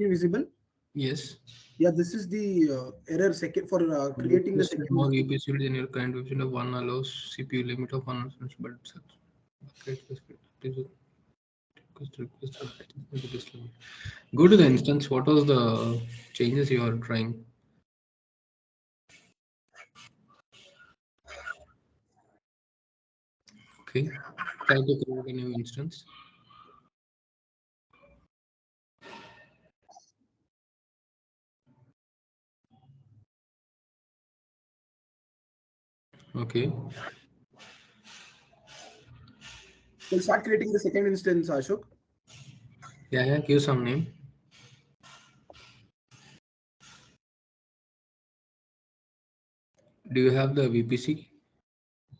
Visible? Yes. Yeah, this is the error second for creating the Requested second more instance. VPC than your current version of one allows CPU limit of 1 instance, but go to the instance. What was the changes you are trying? Okay, try to create a new instance. Okay. We'll start creating the second instance, Ashok. Yeah, give some name. Do you have the VPC?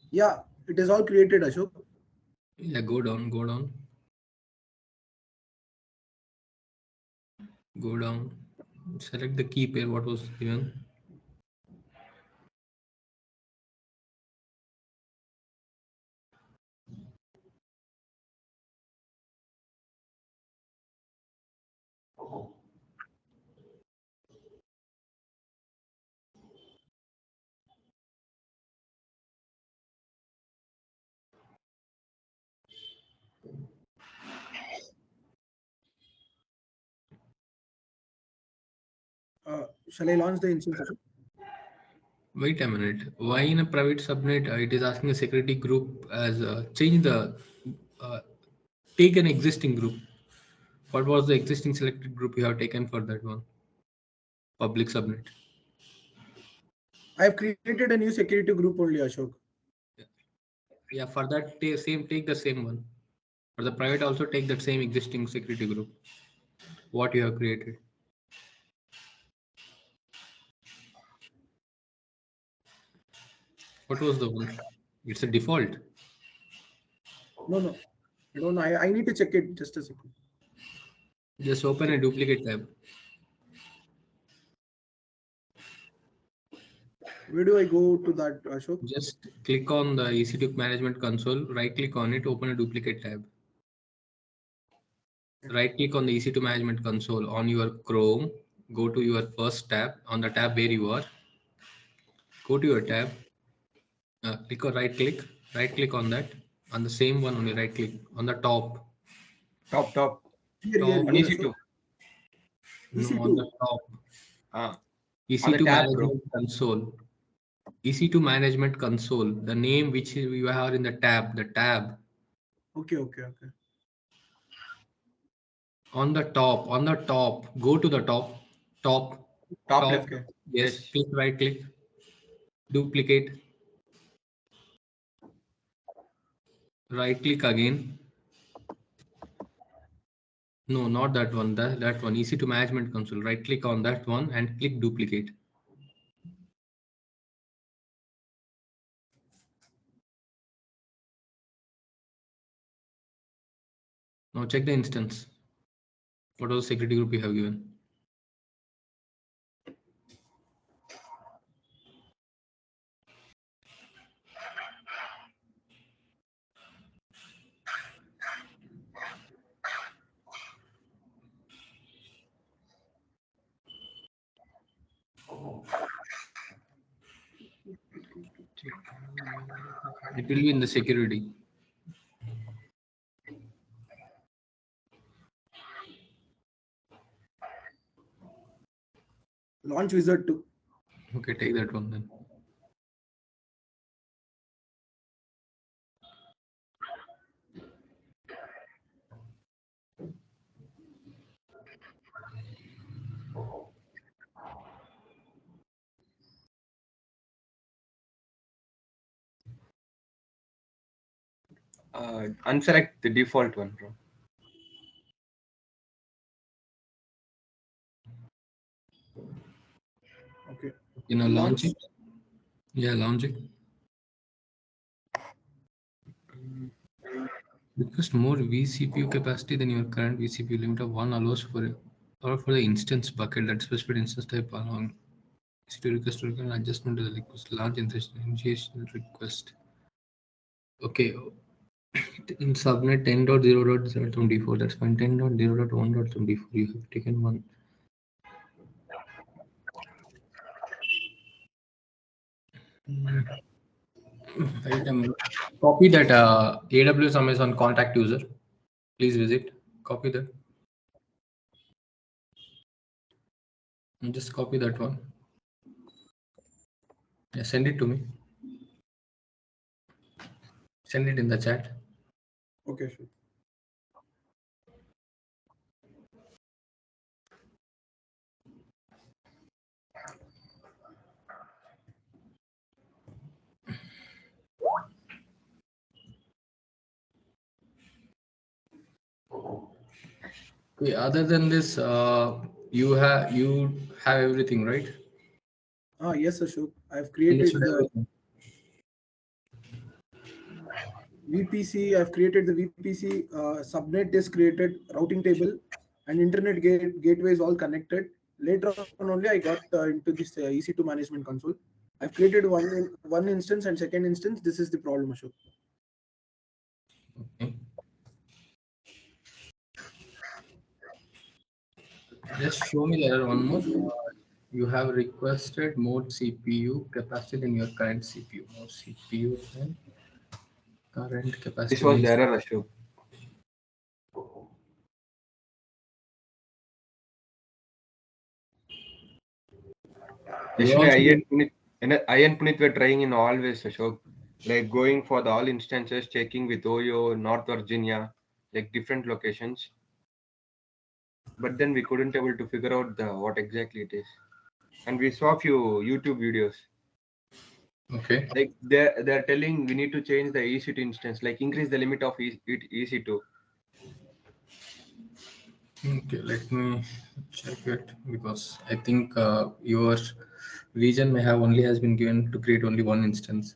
Yeah, it is all created, Ashok. Yeah, go down, go down. Select the key pair, what was given. Shall I launch the instance, Ashok? Wait a minute. Why in a private subnet it is asking a security group as change the uh, take an existing group. What was the existing selected group you have taken for that one? Public subnet. I have created a new security group only, Ashok. Yeah, for that take the same one. For the private also take that same existing security group. What you have created. What was the one? It's a default. No, no. I don't know. I need to check it. Just a second. Just open a duplicate tab. Where do I go to that, Ashok? Just click on the EC2 management console, right click on it, open a duplicate tab. Right click on the EC2 management console on your Chrome, go to your first tab, on the tab where you are, go to your tab, click or right click on that, on the same one only, right click on the top, Top. Here, top, On Ashok. EC2. no, on the EC2. top, On the EC2 tab, bro. management console, EC2 management console, the name which you have in the tab, Okay. on the top, go to the top, Top top, left. Okay. yes, Yes. click right click, duplicate, right click again. No, not that one. That one. EC2 management console. Right click on that one and click duplicate. Now check the instance. What was the security group you have given? It will be in the security. Launch wizard 2. Okay, take that one then. Unselect the default one, bro. Okay. Launch it. Yeah, launch it. Request more vCPU capacity than your current vCPU limit of 1 allows for the instance bucket that specified instance type along. EC2 request to an adjustment to the request. Launch initiation request. Okay. In subnet 10.0.0.74, that's fine. 10.0.1.74, you have taken one. Copy that AWS Amazon contact user. Please visit. Copy that. And just copy that one. Yeah, send it to me. Send it in the chat. Okay, sure. Okay, other than this, you have everything, right? Yes, Ashok. I've created the Everything. VPC. I've created the VPC. Subnet is created. Routing table and internet gateway is all connected. Later on only I got into this EC2 management console. I've created one instance and second instance. This is the problem, Ashok. Okay. Just show me the error one more. You have requested more CPU capacity than your current CPU. More CPU than current capacity. This was means the error, Ashok. Yesterday, I and Puneet were trying in all ways, Ashok. Like going for the all instances, checking with Ohio, North Virginia, like different locations. But then we couldn't able to figure out what exactly it is. And we saw few YouTube videos. Okay. Like they're telling we need to change the EC2 instance, like increase the limit of EC2. Okay, let me check it because I think your region may have only has been given to create only one instance.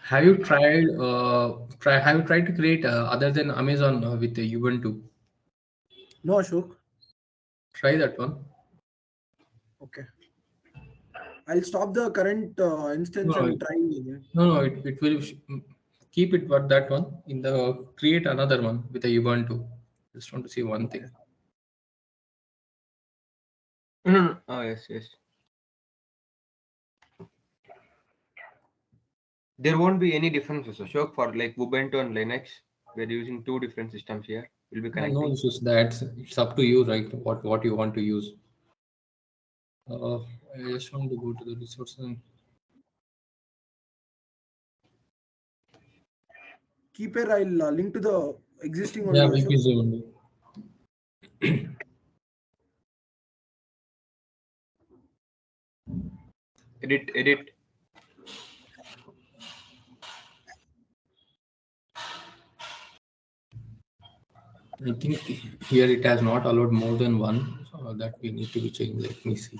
Have you tried have you tried to create other than Amazon with the Ubuntu? No, Ashok. Try that one. Okay. I'll stop the current instance No, and try again. no, it will keep it but that one in the create another one with a Ubuntu. Just want to see one thing. No. Oh, yes. There won't be any differences, Ashok, for like Ubuntu and Linux. We're using two different systems here. We'll be No, connecting. issues. That's it's up to you, right? What you want to use. I just want to go to the resources and Keep here. I'll link to the existing yeah, only, Ashok. VPC only. Edit. I think here it has not allowed more than one, so that we need to be changed. Let me see.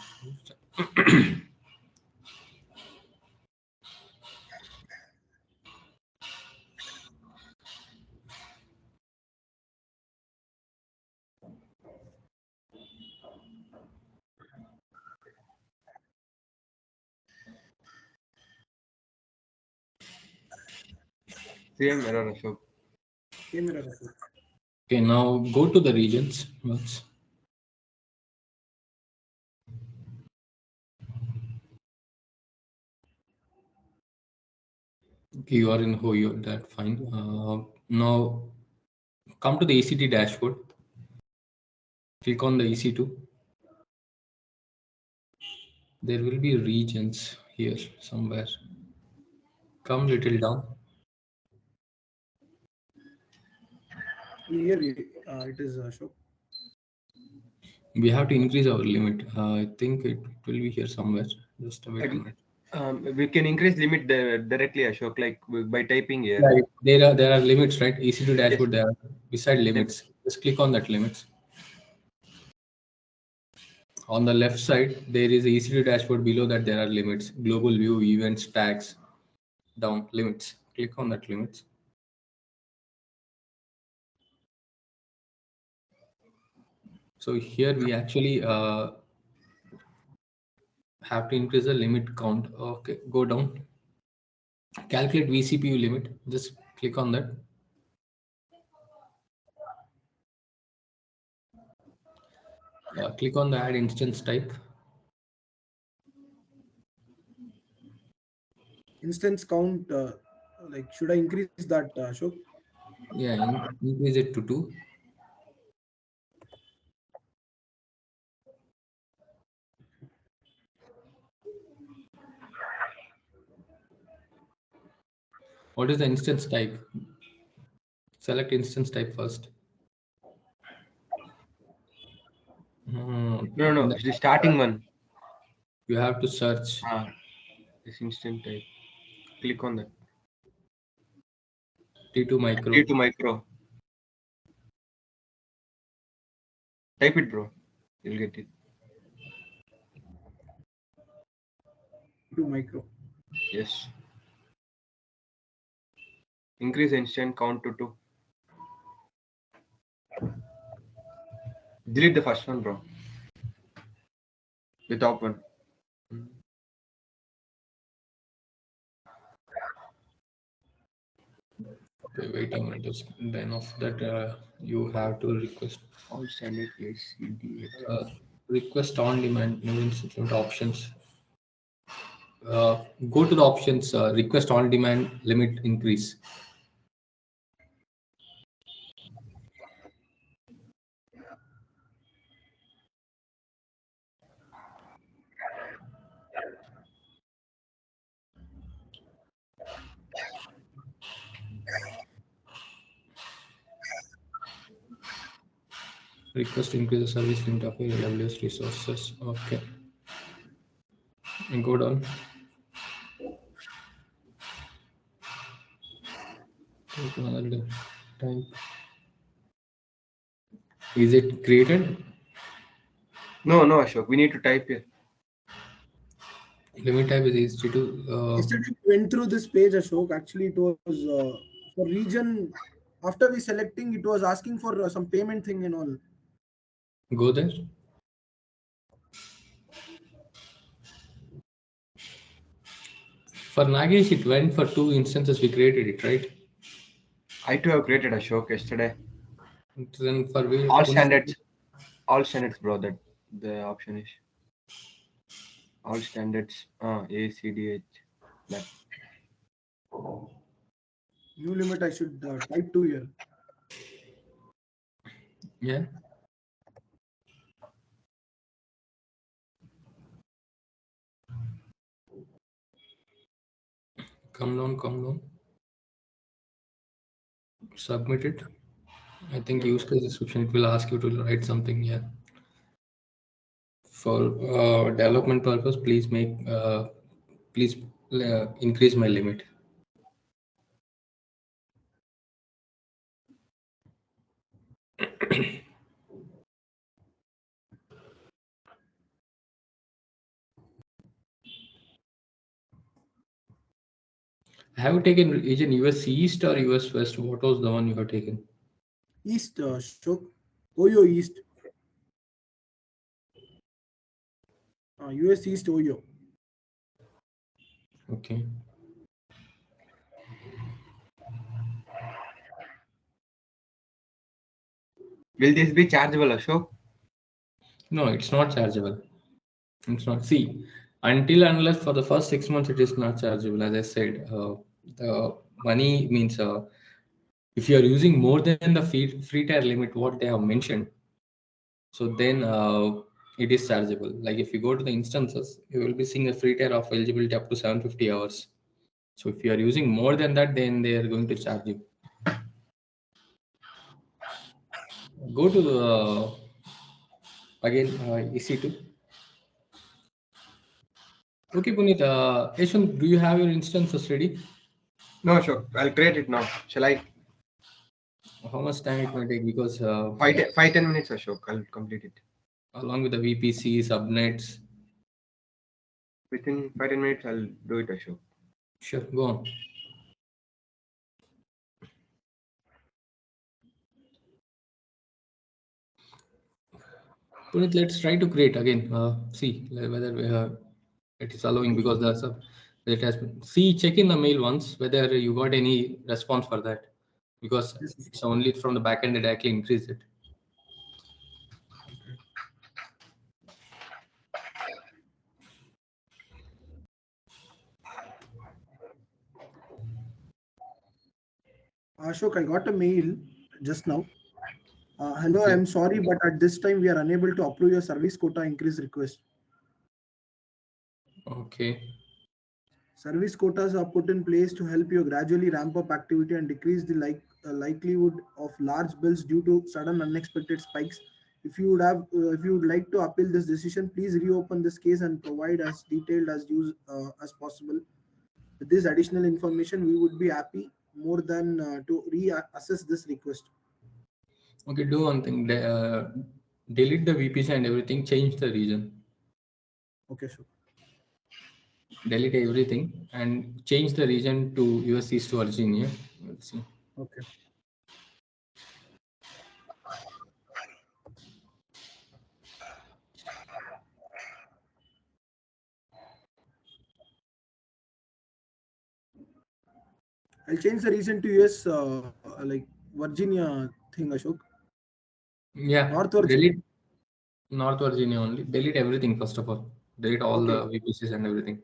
Same error, Ashok. Same error, Ashok. Okay, now go to the regions once. Okay, you are in Ohio, that fine. Now come to the EC2 dashboard. Click on the EC2. There will be regions here somewhere. Come little down. Here it is, Ashok. We have to increase our limit. I think it will be here somewhere. Just wait a minute. We can increase limit directly, Ashok, like by typing here. Yeah, there are limits, right? EC2 dashboard, Yes. there are beside limits. Just click on that limits. On the left side, there is a EC2 dashboard. Below that, there are limits. Global view, events, tags, down, limits. Click on that limits. So here we actually have to increase the limit count. Okay, go down. Calculate vCPU limit. Just click on that. Click on the add instance type. Instance count, like should I increase that, Ashok? Yeah, increase it to 2. What is the instance type? Select instance type first. No, In it's the starting one. You have to search. This instant type. Click on that. T2 micro. T2 micro. Type it, bro. You'll get it. T2 micro. Yes. Increase instant count to 2. Delete the first one, bro. The top one. Okay, wait a minute. Then after that, you have to request All standard place. request on demand institute options. Go to the options. Request on demand limit increase. Request increase the service limit of AWS resources. Okay. And go down. Take another type. Is it created? No, Ashok. We need to type here. Limit type is easy to. Yesterday we went through this page, Ashok. Actually, it was for region. After we selecting, it was asking for some payment thing and all. Go there. For Nagesh, it went for 2 instances. We created it, right? I too have created Ashok yesterday. Then for All standards, bro. That the option is all standards. A, C, D, H. That. New limit, I should type 2 here. Yeah. Come down. Submit it. I think use case description. It will ask you to write something. Yeah. For development purpose, please increase my limit. Have you taken region US East or US West? What was the one you have taken? East, Ashok. Oyo East. US East Oyo. Okay. Will this be chargeable, Ashok? No, it's not chargeable. It's not. See, unless for the first 6 months, it is not chargeable. As I said, the money means if you are using more than the free tier limit, what they have mentioned, so then it is chargeable. Like if you go to the instances, you will be seeing a free tier of eligibility up to 750 hours. So if you are using more than that, then they are going to charge you. Go to the again EC2. Okay, Puneet. Yashwant, do you have your instances ready? No, Ashok. I'll create it now. Shall I? How much time it might take? Because 5-10 minutes, Ashok. I'll complete it. Along with the VPC subnets. Within 5-10 minutes, I'll do it, Ashok. Sure, go on. Punit, let's try to create again. See whether it is allowing, because there's a it has been, see, check in the mail once whether you got any response for that, because Yes. it's only from the backend that actually increase it. Ashok, I got a mail just now. Hello, Okay. I'm sorry, but at this time we are unable to approve your service quota increase request. Okay. Service quotas are put in place to help you gradually ramp up activity and decrease the likelihood of large bills due to sudden unexpected spikes. If you would like to appeal this decision, please reopen this case and provide as detailed as possible. With this additional information, we would be happy more than to reassess this request. Okay, do one thing. Delete the VPC and everything. Change the region. Okay, sure. Delete everything and change the region to US East Virginia. Let's see. Okay. I'll change the region to US, like Virginia thing, Ashok. Yeah, North Virginia. delete North Virginia only. Delete everything first of all. Delete all Okay. the VPCs and everything.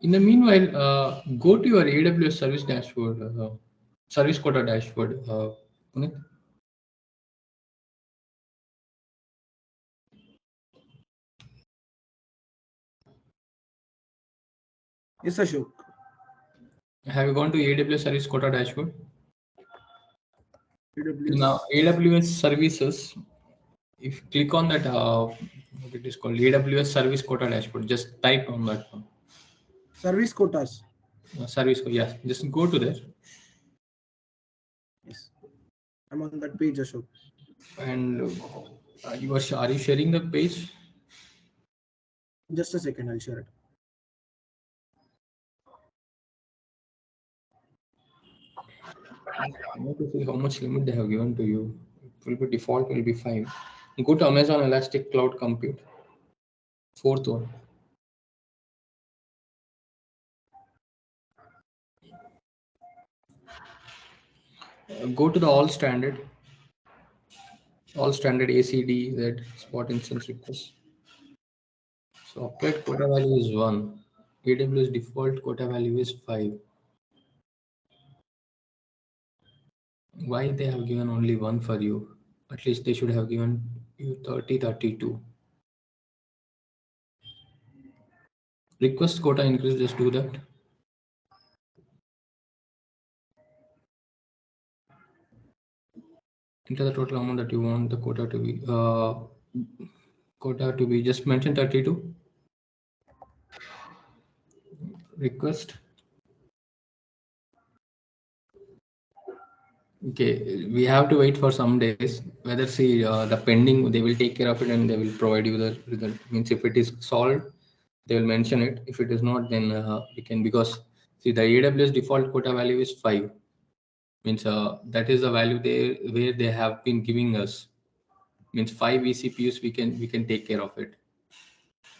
In the meanwhile, go to your AWS service dashboard, service quota dashboard. Punit. Yes, Ashok. Have you gone to AWS service quota dashboard? Now, AWS AWS services, if you click on that, what it is called, AWS service quota dashboard, just type on that one. service quotas. Service, yes, just go to there. Yes, I'm on that page, Ashok. And are you sharing the page? Just a second, I'll share it. I want to see how much limit they have given to you. It will be default, will be 5. Go to Amazon Elastic Cloud Compute. Fourth one. Go to the all standard ACD, that spot instance request. So applied quota value is 1. AWS default quota value is 5. Why they have given only 1 for you? At least they should have given you 30, 32. Request quota increase, just do that. enter the total amount that you want the quota to be. Quota to be just mentioned 32. Request. Okay, we have to wait for some days. Whether see the pending, they will take care of it and they will provide you the result. Means if it is solved, they will mention it. If it is not, then we can, because see the AWS default quota value is 5. Means that is the value where they have been giving us. Means 5 vCPUs we can take care of it.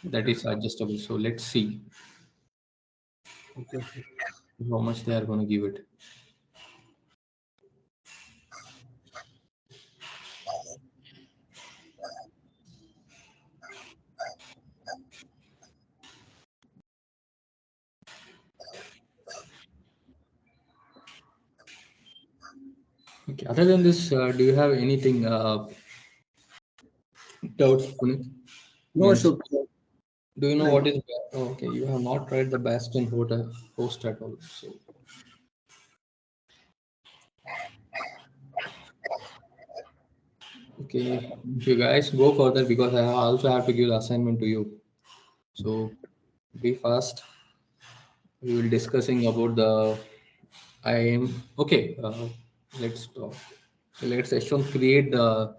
That is adjustable. So let's see Okay. how much they are going to give it. Okay. Other than this, do you have anything doubts, Puneet? No, Means, Ashok. do you know Like, what is? Oh, okay, you have not tried the Bastion host at all. So okay, if you guys go further, because I also have to give the assignment to you. So be fast. We will discussing about the IAM. Okay, let's talk. Let's Ashwin create the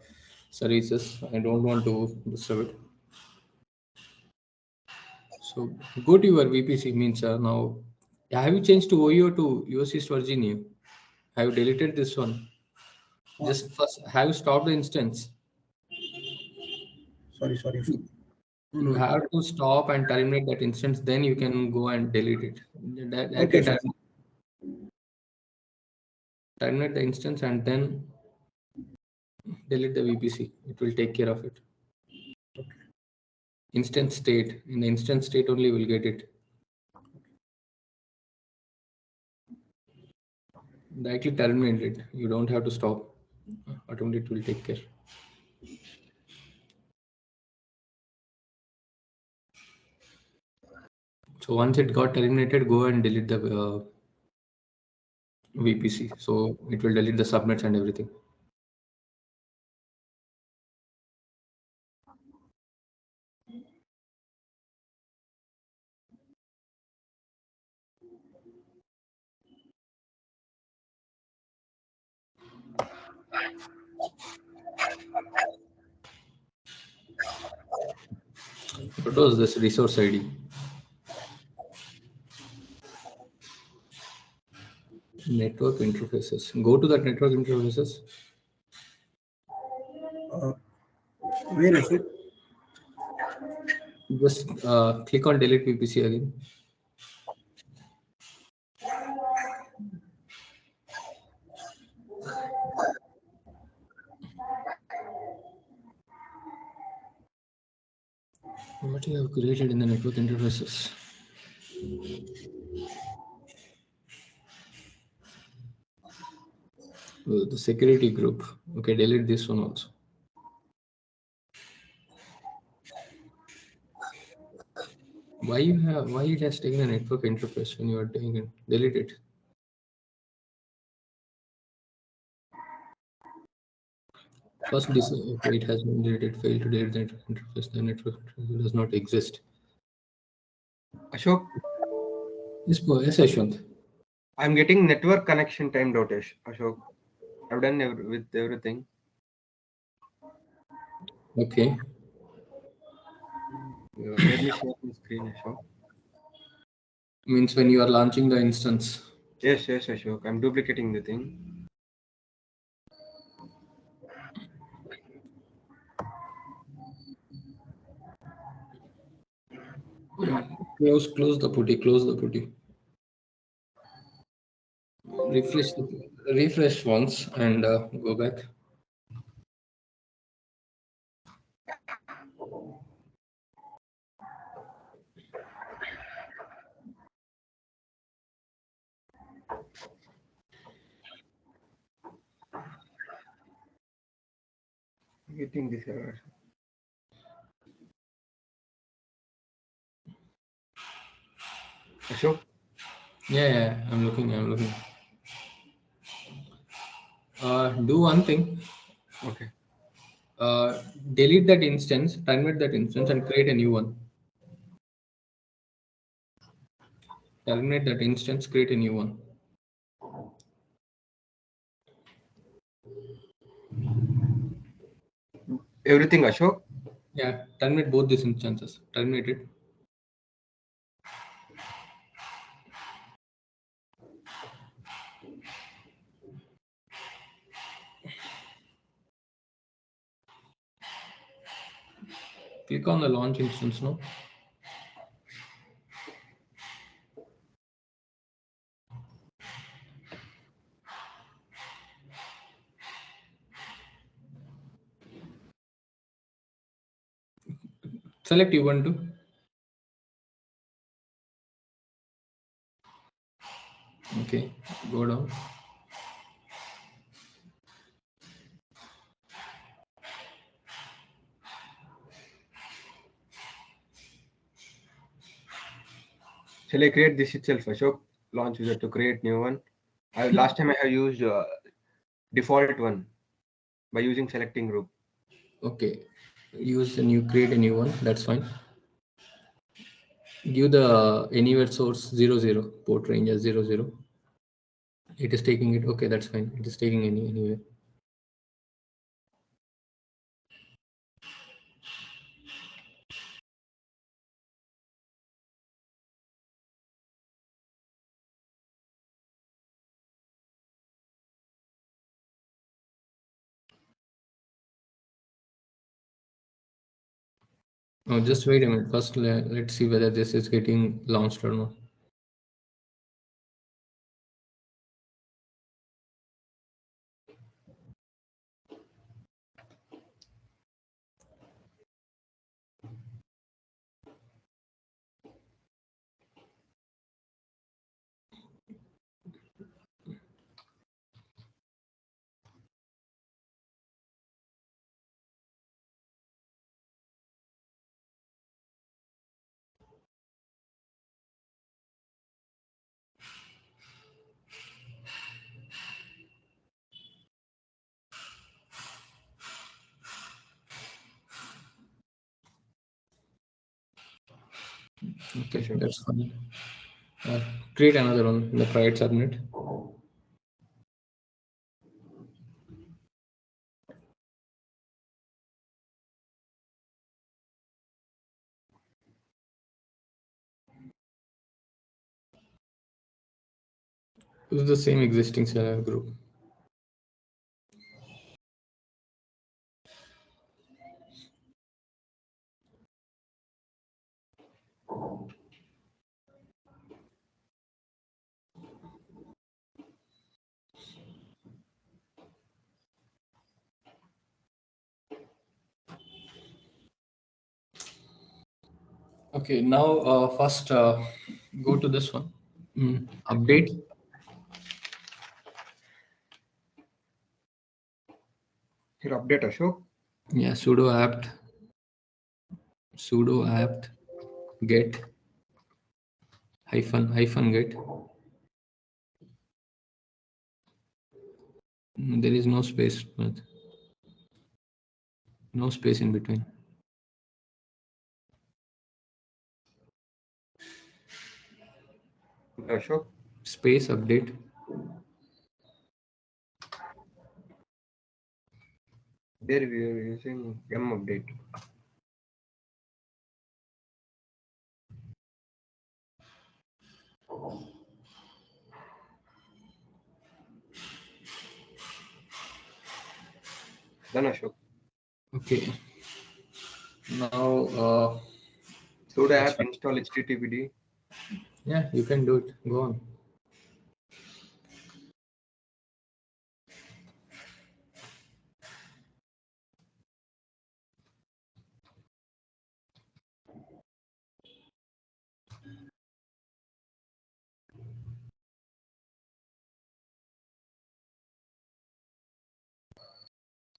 services. I don't want to disturb it. So go to your VPC, means now. Have you changed to OEO to US East Virginia? Have you deleted this one? Just first, have you stopped the instance? sorry, Ashok. You No. have to stop and terminate that instance, then you can go and delete it. Okay, Directly Ashok. terminate the instance and then delete the VPC. It will take care of it. Instance state. In the instance state only will get it. Directly terminate it. You don't have to stop. Automatically it will take care. So once it got terminated, go and delete the VPC. So it will delete the subnets and everything. What was this resource ID? Network interfaces. Go to that network interfaces. Where, Ashok? Just click on delete VPC again. What you have created in the network interfaces? The security group. Okay, delete this one also. Why it has taken a network interface when you are doing it? Delete it. First, this okay, it has been deleted. Failed to delete the network interface. The network interface does not exist. Ashok, Yes, Ashwant. I'm getting network connection time dot Ashok. I've done with everything. Okay. Let me share the screen, Ashok. Means when you are launching the instance. Yes, Ashok. I'm duplicating the thing. Close the putty. Close the putty. Refresh once and go back. Getting this error. Ashok? Yeah, I'm looking. Do one thing. Okay. Delete that instance, terminate that instance, and create a new one. Terminate that instance, create a new one. Everything, Ashok? Yeah, terminate both these instances. Terminate it. Click on the launch instance now. Select Ubuntu. Okay, go down. Shall I create this itself, Ashok? Launch user to create new one. Last time I have used default one by using selecting group. Okay, use a new, create a new one. That's fine. Give the anywhere source 00, port range as 00. It is taking it. Okay, that's fine. It is taking anywhere. Oh, just wait a minute. First, let's see whether this is getting launched or not. Okay, Sure. that's fine. Create another one in the private subnet. Use the same existing server group. Okay, now first go to this one. Update. Here, update, Ashok. Yeah, sudo apt get hyphen get. There is no space. No space in between. Ashok. Space update. There we are using M update. Done, Ashok. Okay. Now Sudo apt install HTTPD. yeah, you can do it. Go on.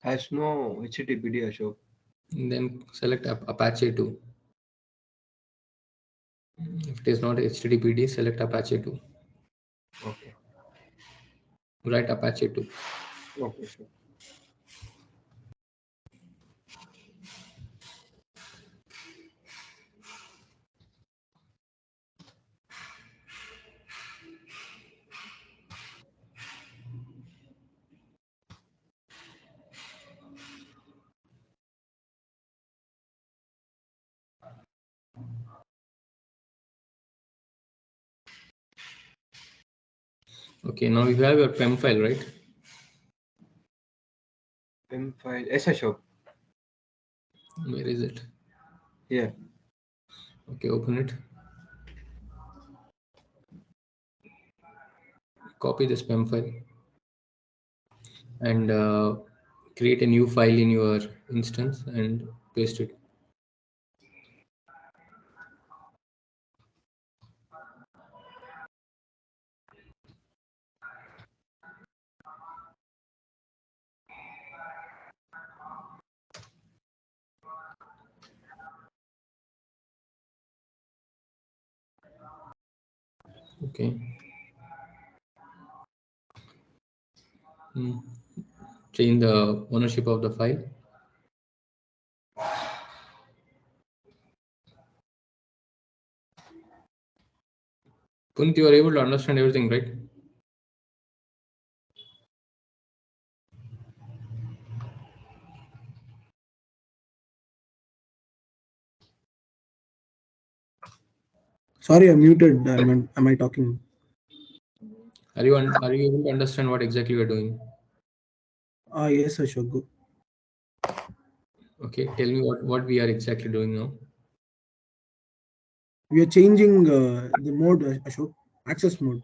Has no HTTPD, Ashok. And then select Apache 2. If it is not HTTPD, select Apache 2. Okay. Write Apache 2. Okay, sure. Okay, now you have your PEM file, right? PEM file. Yes, Ashok. Where is it? Here. Okay, open it. Copy this PEM file and create a new file in your instance and paste it. Okay. Change the ownership of the file. Punt, you are able to understand everything, right? Sorry, I'm muted. Am I talking? Are you able to understand what exactly we are doing? Yes, Ashok. Go. Okay, tell me what we are exactly doing now. We are changing the mode, Ashok. Access mode.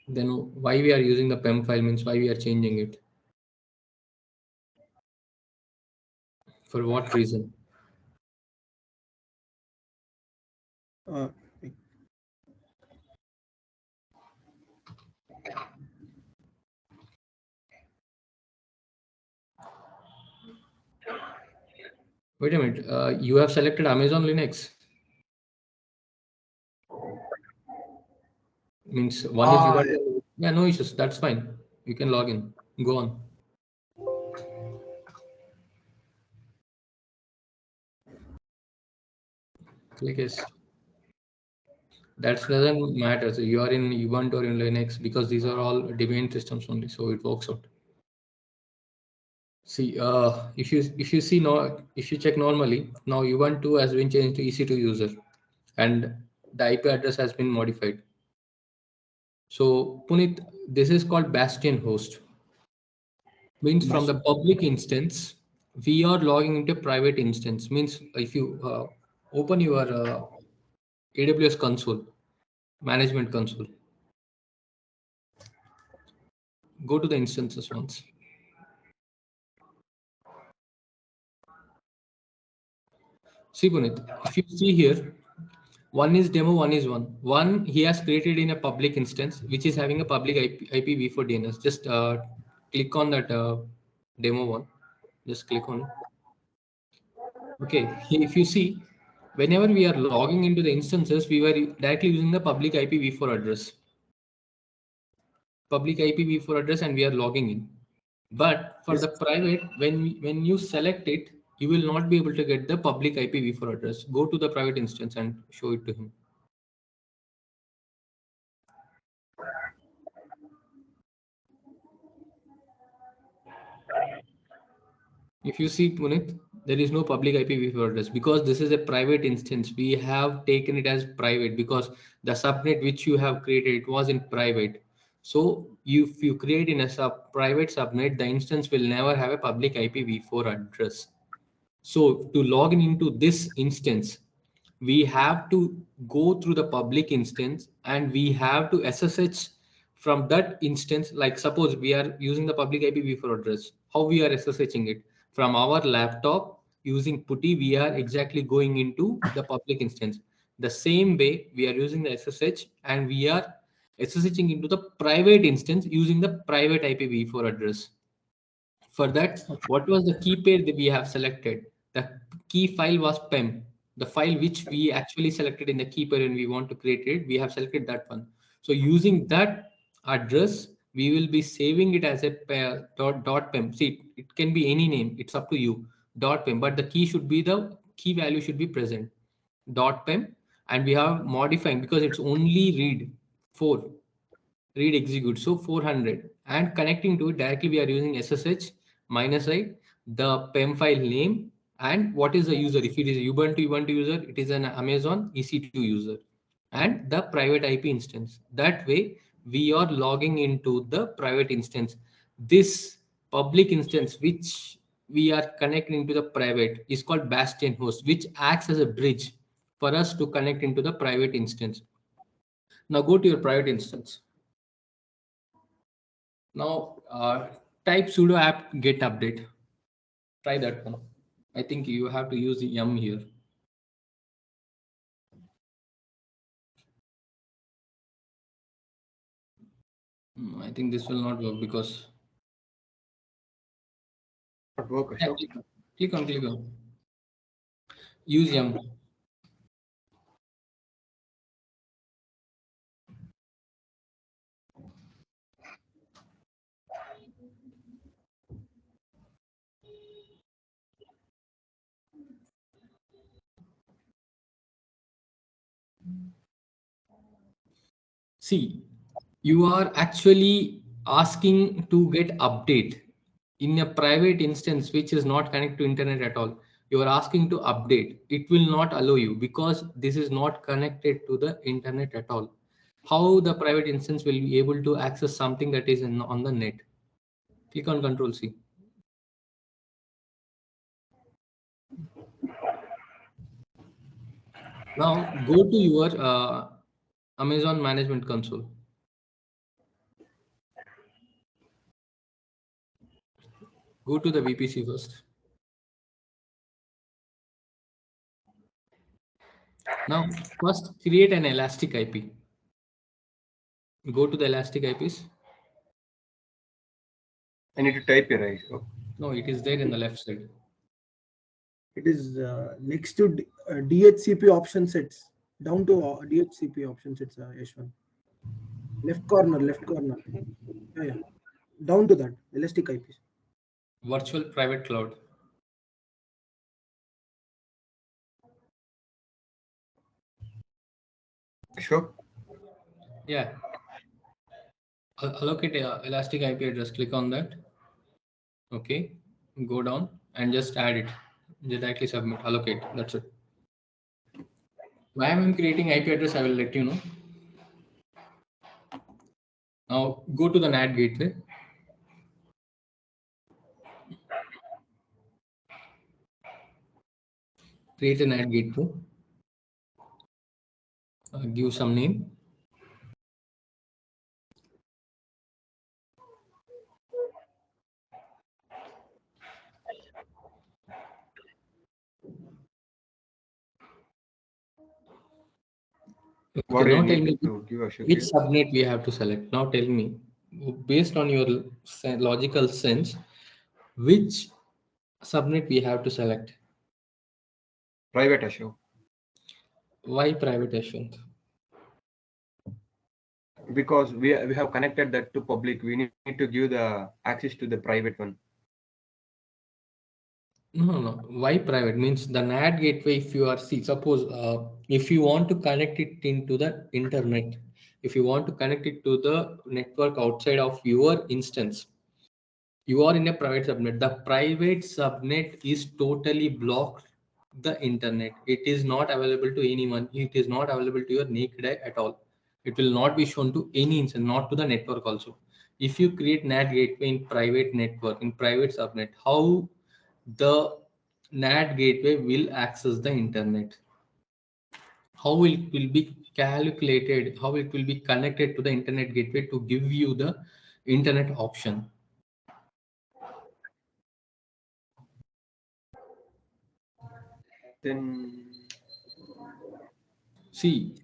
Then why we are using the PEM file means why we are changing it? For what reason? Uh, Wait a minute. You have selected Amazon Linux. Means one is Ah, Ubuntu. Yeah, no issues. That's fine. You can log in. Go on. Click yes. That doesn't matter. So you are in Ubuntu or in Linux because these are all domain systems only. So it works out. See, if you see now, if you check normally, now Ubuntu has been changed to EC2 user, and the IP address has been modified. So Punit, this is called Bastion host. Means from the public instance, we are logging into private instance. Means if you open your AWS console, management console, go to the instances once. See Punit, if you see here, one is demo, one is one. One he has created in a public instance, which is having a public IPv4 DNS. Just click on that demo one. Just click on it. Okay, if you see, whenever we are logging into the instances, we were directly using the public IPv4 address. Public IPv4 address, and we are logging in. But for yes. the private, when you select it, you will not be able to get the public IPv4 address. Go to the private instance and show it to him. If you see Punit, there is no public IPv4 address because this is a private instance. We have taken it as private because the subnet which you have created, it was in private. So if you create in a private subnet, the instance will never have a public IPv4 address. So to log in into this instance, we have to go through the public instance and we have to SSH from that instance. Like suppose we are using the public IPv4 address, how we are SSHing it? From our laptop using PuTTY, we are exactly going into the public instance. The same way we are using the SSH and we are SSHing into the private instance using the private IPv4 address. For that, what was the key pair that we have selected? The key file was PEM, the file which we actually selected in the key pair and we want to create it. We have selected that one. So using that address, we will be saving it as a pair, dot PEM. See, it can be any name. It's up to you. Dot PEM, but the key should be the key value should be present. Dot PEM, and we have modifying because it's only read 4. Read execute, so 400, and connecting to it directly we are using SSH minus I, the PEM file name, and what is the user. If it is a Ubuntu user, it is an Amazon EC2 user, and the private IP instance. That way we are logging into the private instance. This public instance which we are connecting to the private is called bastion host, which acts as a bridge for us to connect into the private instance. Now go to your private instance. Now type sudo apt get update. Try that one. I think you have to use yum here. I think this will not work because Not work, yeah, Ashok. click on. Use yum. See, you are actually asking to get update in a private instance which is not connected to internet at all. You are asking to update. It will not allow you because this is not connected to the internet at all. How the private instance will be able to access something that is on the net? Click on Control C. Now go to your Amazon Management Console. Go to the VPC first. Now first create an elastic IP. Go to the elastic IPs. I need to type here, Ashok. No, it is there in the left side. It is next to DHCP option sets. Down to DHCP option sets, Yashwant. Left corner. Yeah. Down to that. Elastic IPs. Virtual private cloud. Ashok. Yeah. Allocate elastic IP address. Click on that. Okay. Go down and just add it. Just directly submit. Allocate. That's it. Why am I creating IP address? I will let you know. Now go to the NAT gateway. Create a NAT gateway. Give some name. What Okay, do you now tell need me to give, Ashok? which subnet we have to select. Now tell me, based on your logical sense, which subnet we have to select. Private, Ashok. Why private, Ashwant? Because we have connected that to public. We need to give the access to the private one. No. Why private means the NAT gateway. If you are suppose if you want to connect it into the internet, if you want to connect it to the network outside of your instance, you are in a private subnet. The private subnet is totally blocked the internet. It is not available to anyone. It is not available to your naked eye at all. It will not be shown to any instance, not to the network also. If you create NAT gateway in private network, in private subnet, how the NAT gateway will access the internet? How it will be calculated? How it will be connected to the internet gateway to give you the internet option? Then See,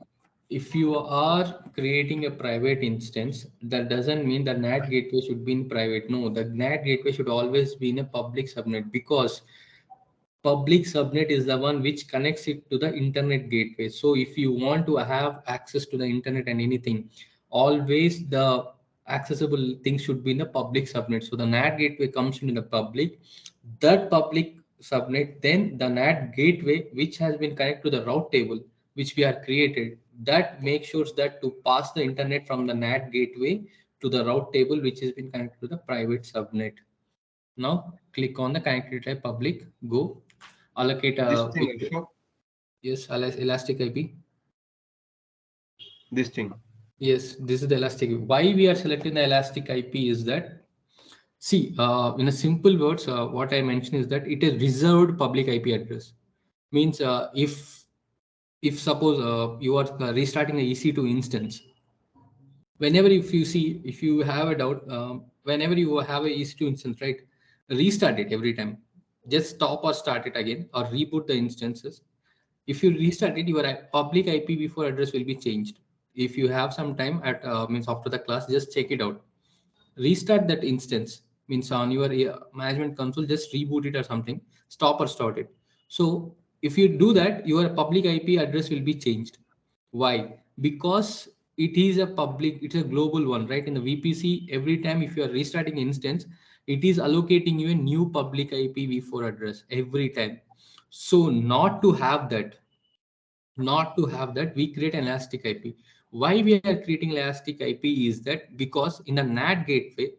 if you are creating a private instance, that doesn't mean the NAT gateway should be in private. No, the NAT gateway should always be in a public subnet because public subnet is the one which connects it to the internet gateway. So if you want to have access to the internet and anything, always the accessible thing should be in the public subnet. So the NAT gateway comes into the public. That public subnet, then the NAT gateway which has been connected to the route table which we are created, that makes sure that to pass the internet from the NAT gateway to the route table which has been connected to the private subnet. Now click on the connectivity type public, go allocate this a thing, Ashok. yes, elastic IP. This thing. Yes, this is the elastic. Why we are selecting the elastic IP is that, see, in a simple words, what I mentioned is that it is reserved public IP address. Means if suppose you are restarting a EC2 instance, whenever if you have a doubt, whenever you have a EC2 instance, right, restart it every time. Just stop or start it again or reboot the instances. If you restart it, your public IPv4 address will be changed. If you have some time at means after the class, just check it out. Restart that instance, means on your management console, just reboot it or something, stop or start it. So if you do that, your public IP address will be changed. Why? Because it is a public, it's a global one, right? In the VPC, every time if you are restarting instance, it is allocating you a new public IPv4 address every time. So not to have that, we create an elastic IP. Why we are creating elastic IP is that because in the NAT gateway,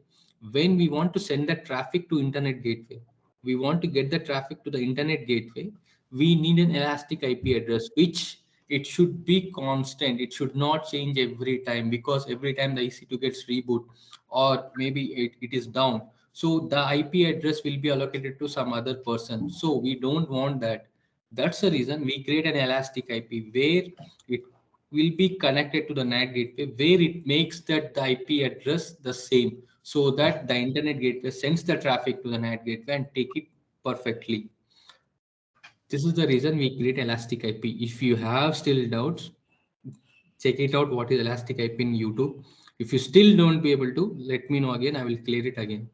when we want to send the traffic to internet gateway, we want to get the traffic to the internet gateway, we need an elastic IP address, which it should be constant. It should not change every time, because every time the EC2 gets reboot or maybe it is down, so the IP address will be allocated to some other person. So we don't want that. That's the reason we create an elastic IP where it will be connected to the NAT gateway, where it makes that the IP address the same, so that the internet gateway sends the traffic to the NAT gateway and take it perfectly. This is the reason we create elastic IP. If you have still doubts, check it out what is elastic IP in YouTube. If you still don't be able to, let me know again. I will clear it again.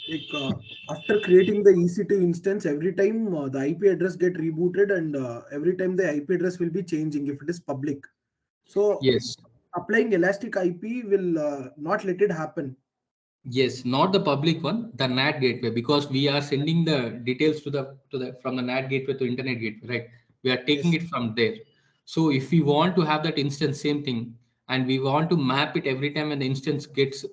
Like after creating the EC2 instance, every time the IP address get rebooted, and every time the IP address will be changing if it is public. So Yes. applying elastic IP will not let it happen. Yes, not the public one, the NAT gateway, because we are sending the details to the from the NAT gateway to internet gateway, right? We are taking Yes. it from there. So if we want to have that instance, same thing, and we want to map it every time when the instance gets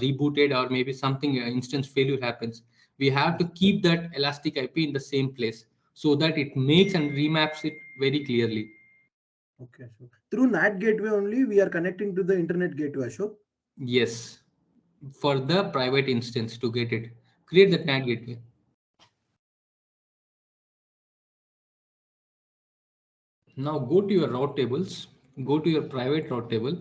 rebooted or maybe something instance failure happens, we have to keep that elastic IP in the same place so that it makes and remaps it very clearly. Okay. So through NAT gateway only we are connecting to the internet gateway, Ashok. Yes, for the private instance to get it, create that NAT gateway. Now go to your route tables, go to your private route table.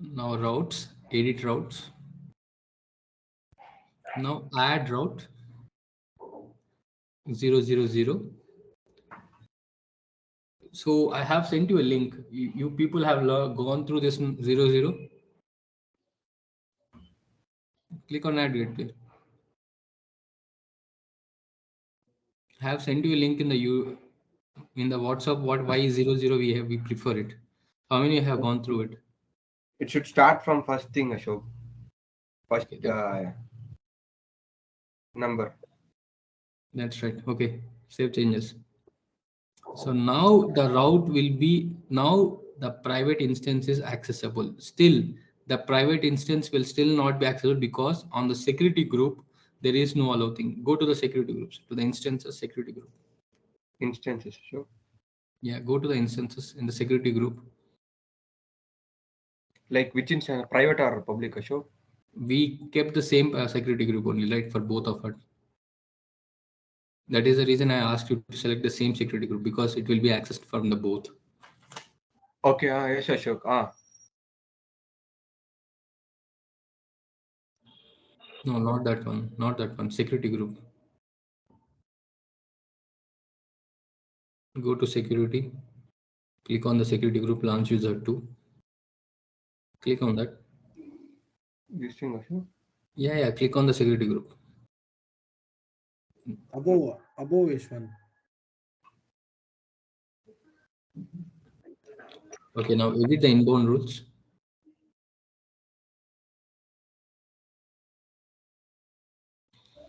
Now routes, edit routes. Now add route 000. So I have sent you a link. You people have gone through this 00. Click on add gateway. I have sent you a link in the WhatsApp. What why 00 we prefer it. How many have gone through it? It should start from first thing, Ashok. First Okay, number. that's right. Okay, save changes. So now the route will be, now the private instance is accessible. Still, the private instance will still not be accessible because on the security group, there is no allow thing. Go to the security groups, to the instances security group. Instances, Ashok. Yeah, go to the instances in the security group. Like which instance, private or public, Ashok? We kept the same security group only, right, for both of us. That is the reason I asked you to select the same security group, because it will be accessed from the both. Okay, yes, Ashok. No, not that one. Not that one. Security group. Go to security. Click on the security group launch user 2. Click on that. This thing, Ashok. Yeah, click on the security group. Above H1. Okay, now edit the inbound rules.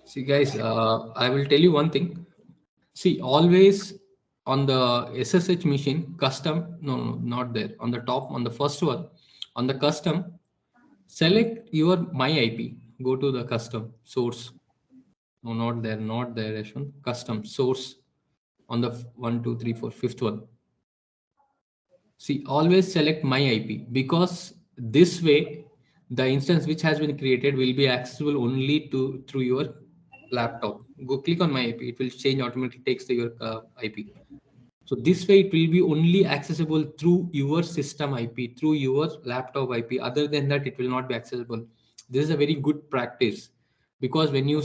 See guys, I will tell you one thing. See, always on the SSH machine, custom, no, not there. On the top, on the first one, on the custom, select your my IP. Go to the custom source. No, not there, Ashwin. Custom source on the 1, 2, 3, 4, fifth one. See, always select my IP, because this way the instance which has been created will be accessible only through your laptop. Go click on my IP, it will change automatically, takes to your IP. So this way it will be only accessible through your system IP, through your laptop IP. Other than that, it will not be accessible. This is a very good practice, because when you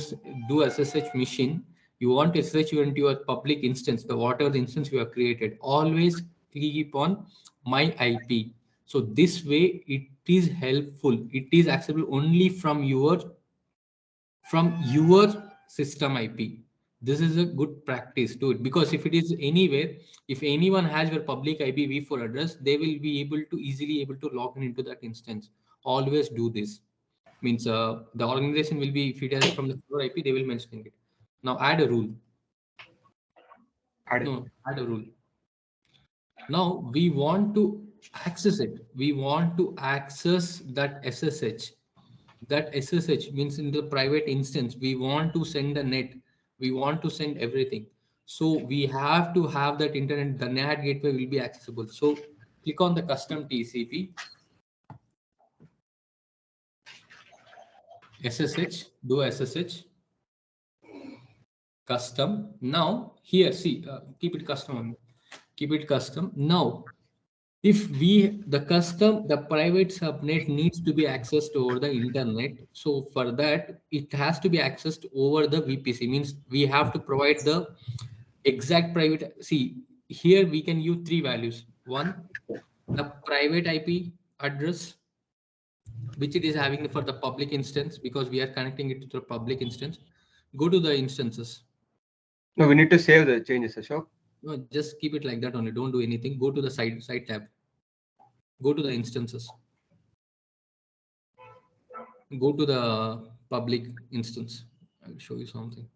do SSH machine, you want to SSH into your public instance, the whatever the instance you have created, always keep on my IP. So this way it is helpful. It is accessible only from your system IP. This is a good practice to it, because if it is anywhere, if anyone has your public IPv4 address, they will be able to easily able to log in into that instance. Always do this. Means the organization will be, if it is from the server IP, they will mention it. Now add a rule. Add a rule. Now we want to access it. We want to access that SSH. That SSH means in the private instance, we want to send the net, we want to send everything. So we have to have that internet, the NAT gateway will be accessible. So click on the custom TCP, SSH, do SSH, custom. Now here, see, keep it custom, keep it custom. Now, if the private subnet needs to be accessed over the internet, so for that it has to be accessed over the VPC, means we have to provide the exact private. See, here we can use three values. One, the private IP address which it is having for the public instance, because we are connecting it to the public instance. Go to the instances. No, we need to save the changes, Ashok. No, just keep it like that only, don't do anything. Go to the side tab, go to the instances, go to the public instance. I'll show you something.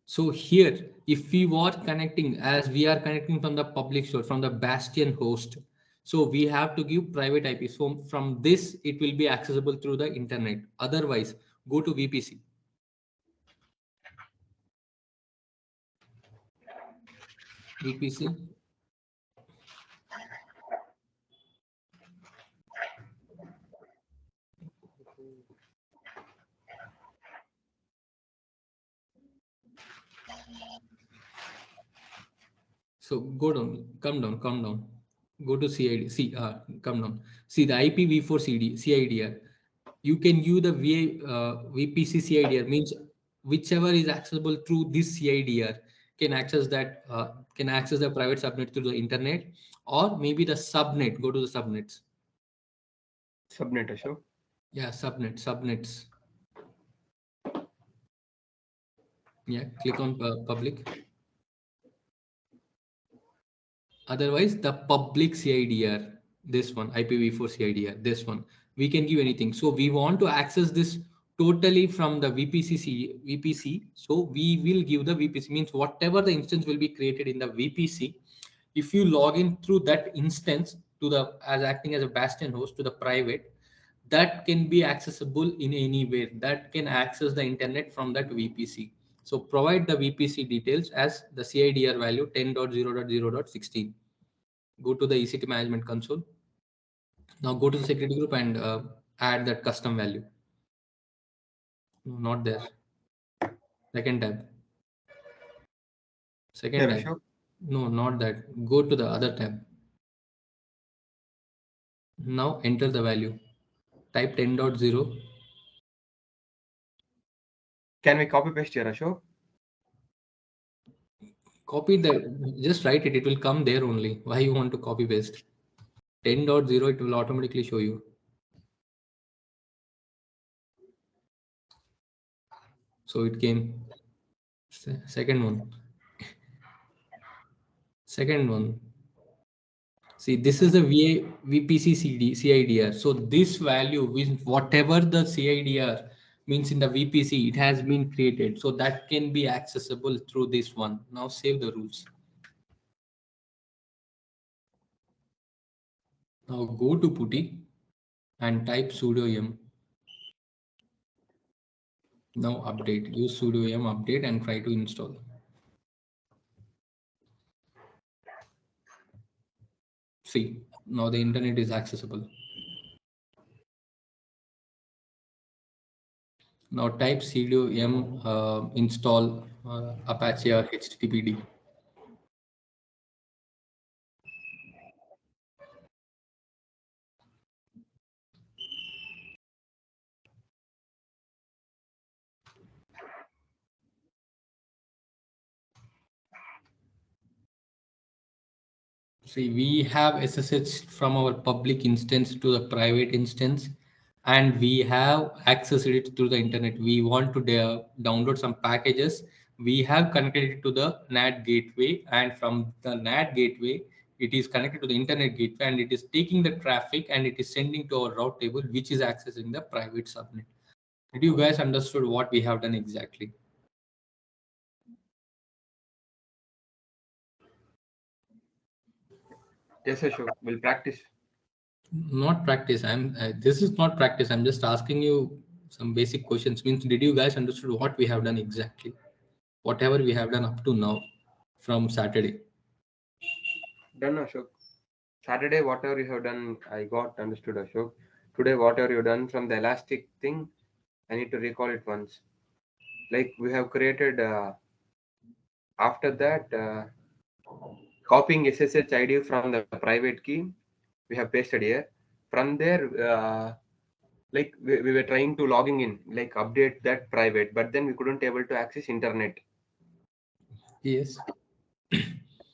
So here, if we were connecting, as we are connecting from the public source, from the bastion host, so we have to give private IP. So from this, it will be accessible through the internet. Otherwise, go to VPC. VPC. So go down, come down. Go to CID. See, come down. See the IPv4 CIDR. You can use the VPC CIDR, means whichever is accessible through this CIDR can access that, can access the private subnet through the internet, or maybe the subnet. Go to the subnets. Subnet, Ashok. Yeah, subnets. Yeah, click on public. Otherwise, the public CIDR, this one, IPv4 CIDR, this one, we can give anything. So we want to access this totally from the VPC. So we will give the VPC, means whatever the instance will be created in the VPC. If you log in through that instance to the, as acting as a bastion host to the private, that can be accessible in anywhere, that can access the internet from that VPC. So provide the VPC details as the CIDR value 10.0.0.16. Go to the EC2 management console. Now go to the security group and add that custom value. No, not there. Second tab. Second tab. No, not that. Go to the other tab. Now enter the value. Type 10.0. Can we copy paste here, Ashok? Copy the, just write it. It will come there only. Why you want to copy paste? 10.0, it will automatically show you. So it came. Second one. Second one. See, this is the VPC CIDR. So this value, whatever the CIDR means in the VPC, it has been created. So that can be accessible through this one. Now save the rules. Now go to PuTTY and type sudo yum. Now update. Use sudo yum update and try to install. See, now the internet is accessible. Now type sudo yum install Apache or HTTPD. See, we have SSH from our public instance to the private instance, and we have accessed it through the internet. We want to download some packages. We have connected it to the NAT gateway, and from the NAT gateway, it is connected to the internet gateway, and it is taking the traffic and it is sending to our route table, which is accessing the private subnet. Did you guys understood what we have done exactly? Yes, Ashok, we'll practice. Not practice. This is not practice. I'm just asking you some basic questions. Means, did you guys understood what we have done exactly? Whatever we have done up to now from Saturday. Done, Ashok. Saturday, whatever you have done, I got understood, Ashok. Today, whatever you done from the elastic thing, I need to recall it once. Like we have created, after that, copying SSH ID from the private key, we have pasted here. From there, like we were trying to logging in, like update that private, but then we couldn't able to access internet. Yes.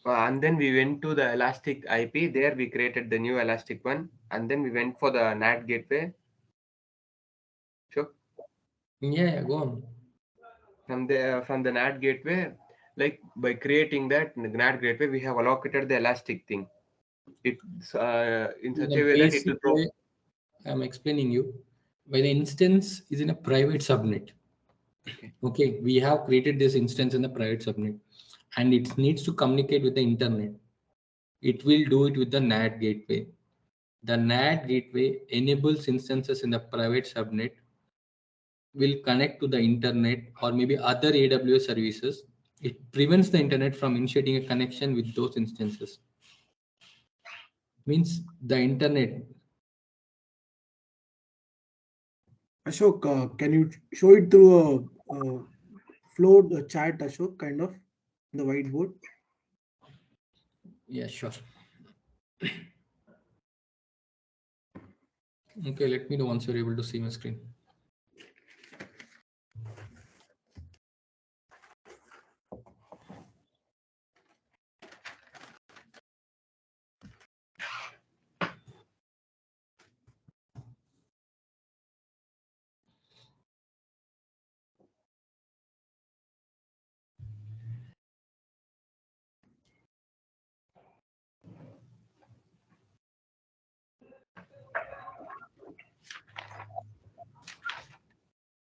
And then we went to the elastic IP. There we created the new elastic one, and then we went for the NAT gateway. Sure. Yeah, go on. From the NAT gateway, like by creating that NAT gateway, we have allocated the elastic thing. It's in In such a a way that it basic will throw. way, I'm explaining you. By the instance is in a private subnet. Okay, we have created this instance in the private subnet, and it needs to communicate with the internet. It will do it with the NAT gateway. The NAT gateway enables instances in the private subnet, will connect to the internet or maybe other AWS services. It prevents the internet from initiating a connection with those instances. Means the internet. Ashok, can you show it through a flow chat, Ashok, kind of, in the whiteboard? Yeah, sure. Okay, let me know once you're able to see my screen.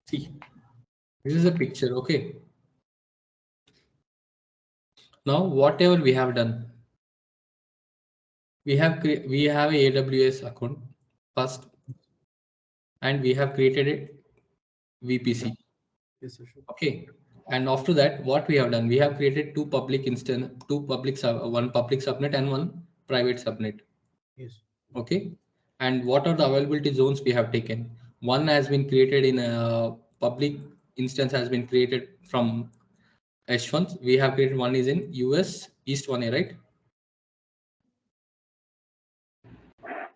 See, this is a picture. Okay. Now, whatever we have done, we have a AWS account first, and we have created a VPC. Yes, Ashok. Okay. And after that, what we have done, we have created one public subnet and one private subnet. Yes. Okay. And what are the availability zones we have taken? One has been created in a public instance has been created from H1. We have created one is in US East 1A, right?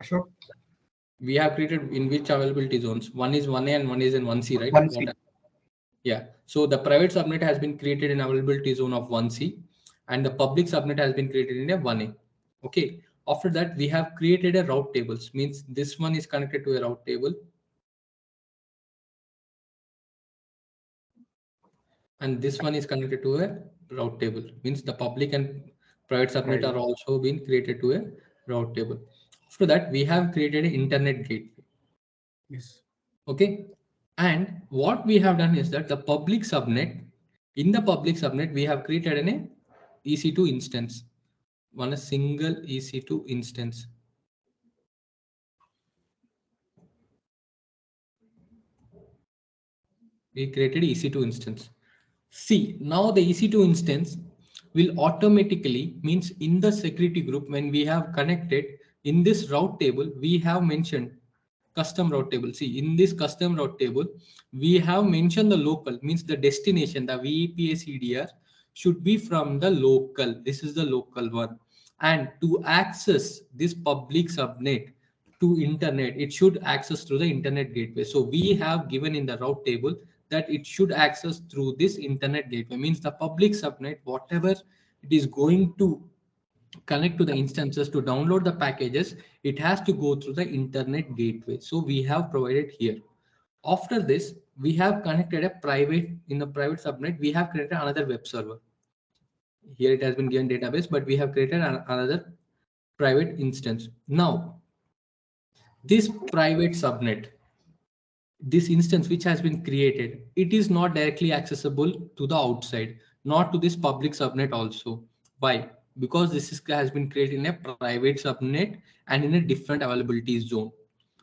Ashok. We have created in which availability zones? One is 1A and one is in 1C, right? 1C. Yeah. So the private subnet has been created in availability zone of 1C, and the public subnet has been created in a 1A. Okay. After that, we have created a route tables. Means this one is connected to a route table, and this one is connected to a route table. Means the public and private subnet are also being created to a route table. After that, we have created an internet gateway. Yes. Okay. And what we have done is that the public subnet, in the public subnet, we have created an EC2 instance, a single EC2 instance. We created EC2 instance. See, now the EC2 instance will automatically means in the security group when we have connected in this route table, we have mentioned custom route table. See, in this custom route table, we have mentioned the local means the destination, the VPA CDR should be from the local. This is the local one. And to access this public subnet to internet, it should access through the internet gateway. So we have given in the route table that it should access through this internet gateway, means the public subnet, whatever it is going to connect to the instances to download the packages, it has to go through the internet gateway. So we have provided here. After this, we have connected a private, in the private subnet, we have created another web server. Here it has been given database, but we have created another private instance. Now, this private subnet, this instance which has been created, it is not directly accessible to the outside, not to this public subnet also. Why? Because has been created in a private subnet and in a different availability zone.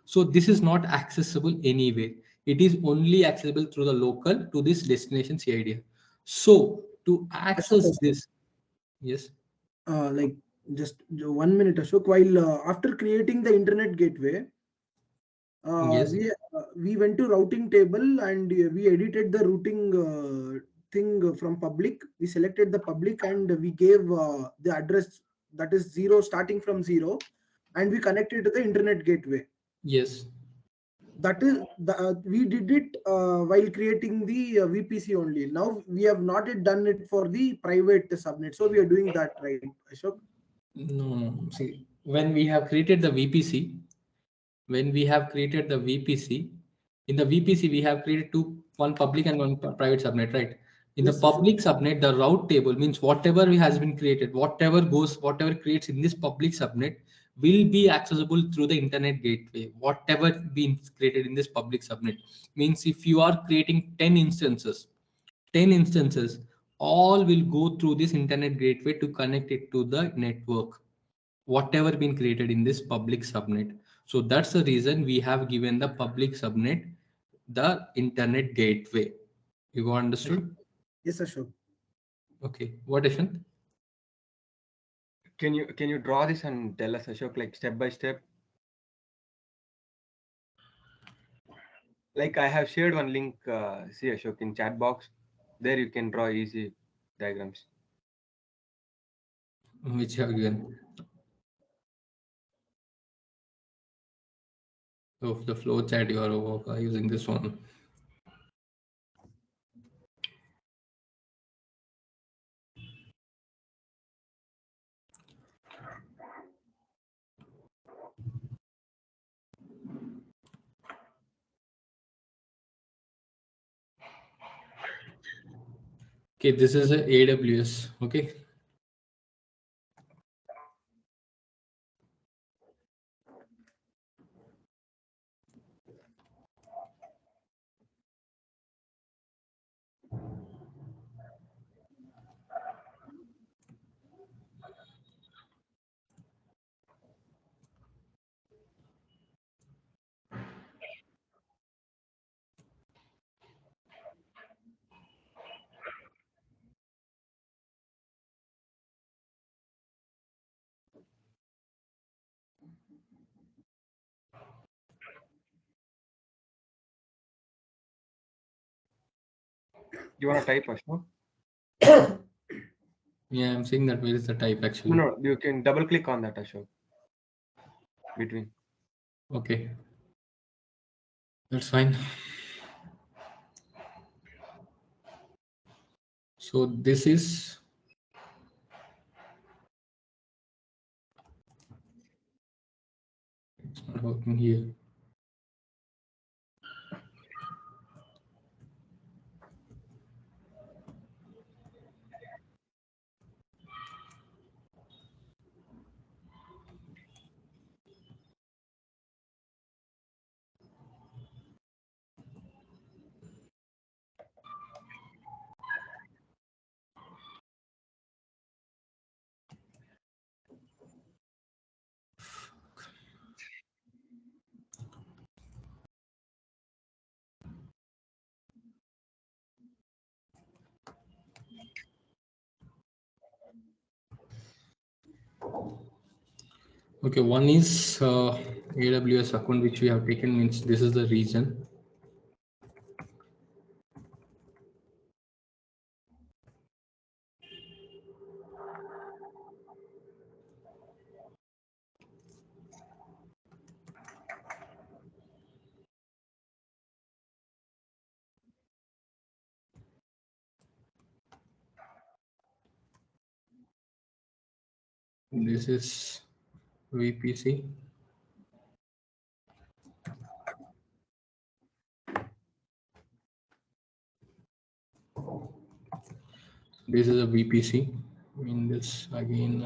So this is not accessible anywhere. It is only accessible through the local to this destination CID. So to access this, yes. Like just 1 minute, Ashok. While after creating the internet gateway, Yes. we went to routing table and we edited the routing thing from public. We selected the public and we gave the address that is 0 starting from 0, and we connected to the internet gateway. Yes. That is we did it while creating the VPC only. Now we have not yet done it for the private subnet, so we are doing that, right, Ashok? No. See, when we have created the VPC, when we have created the VPC, in the VPC we have created one public and one private subnet, right? In the Yes, Ashok. public subnet, the route table means whatever has been created, whatever creates in this public subnet will be accessible through the internet gateway. Whatever been created in this public subnet means if you are creating 10 instances, all will go through this internet gateway to connect it to the network, whatever been created in this public subnet. So that's the reason we have given the public subnet the internet gateway. You understood? Yes, Ashok. Okay, what Ashant? Can you draw this and tell us, Ashok, like step by step? Like I have shared one link, see Ashok, in chat box. There you can draw easy diagrams. Which have given? Of the flow chart you are using this one. Okay, this is a AWS. Okay. You want to type, Ashok? Yeah, I'm saying that where is the type actually? No, you can double click on that, Ashok. Between. Okay, that's fine. So this is it's not working here. Okay, one is AWS account which we have taken, means this is the region. This is VPC. This is a VPC. In this again,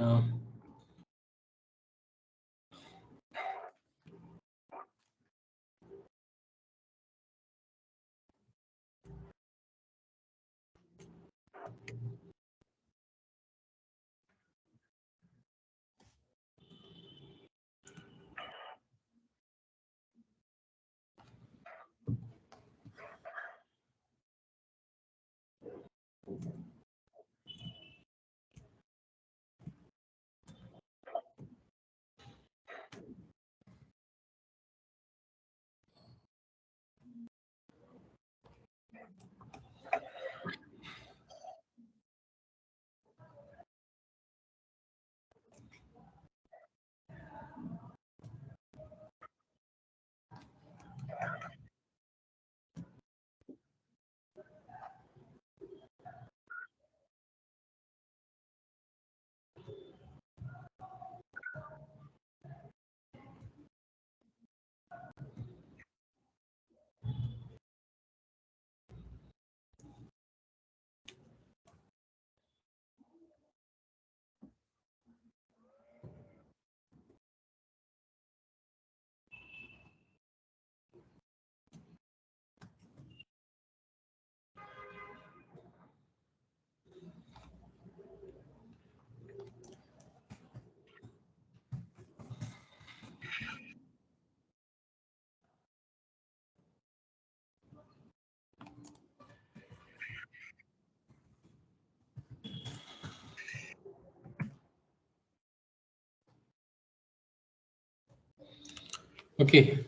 okay,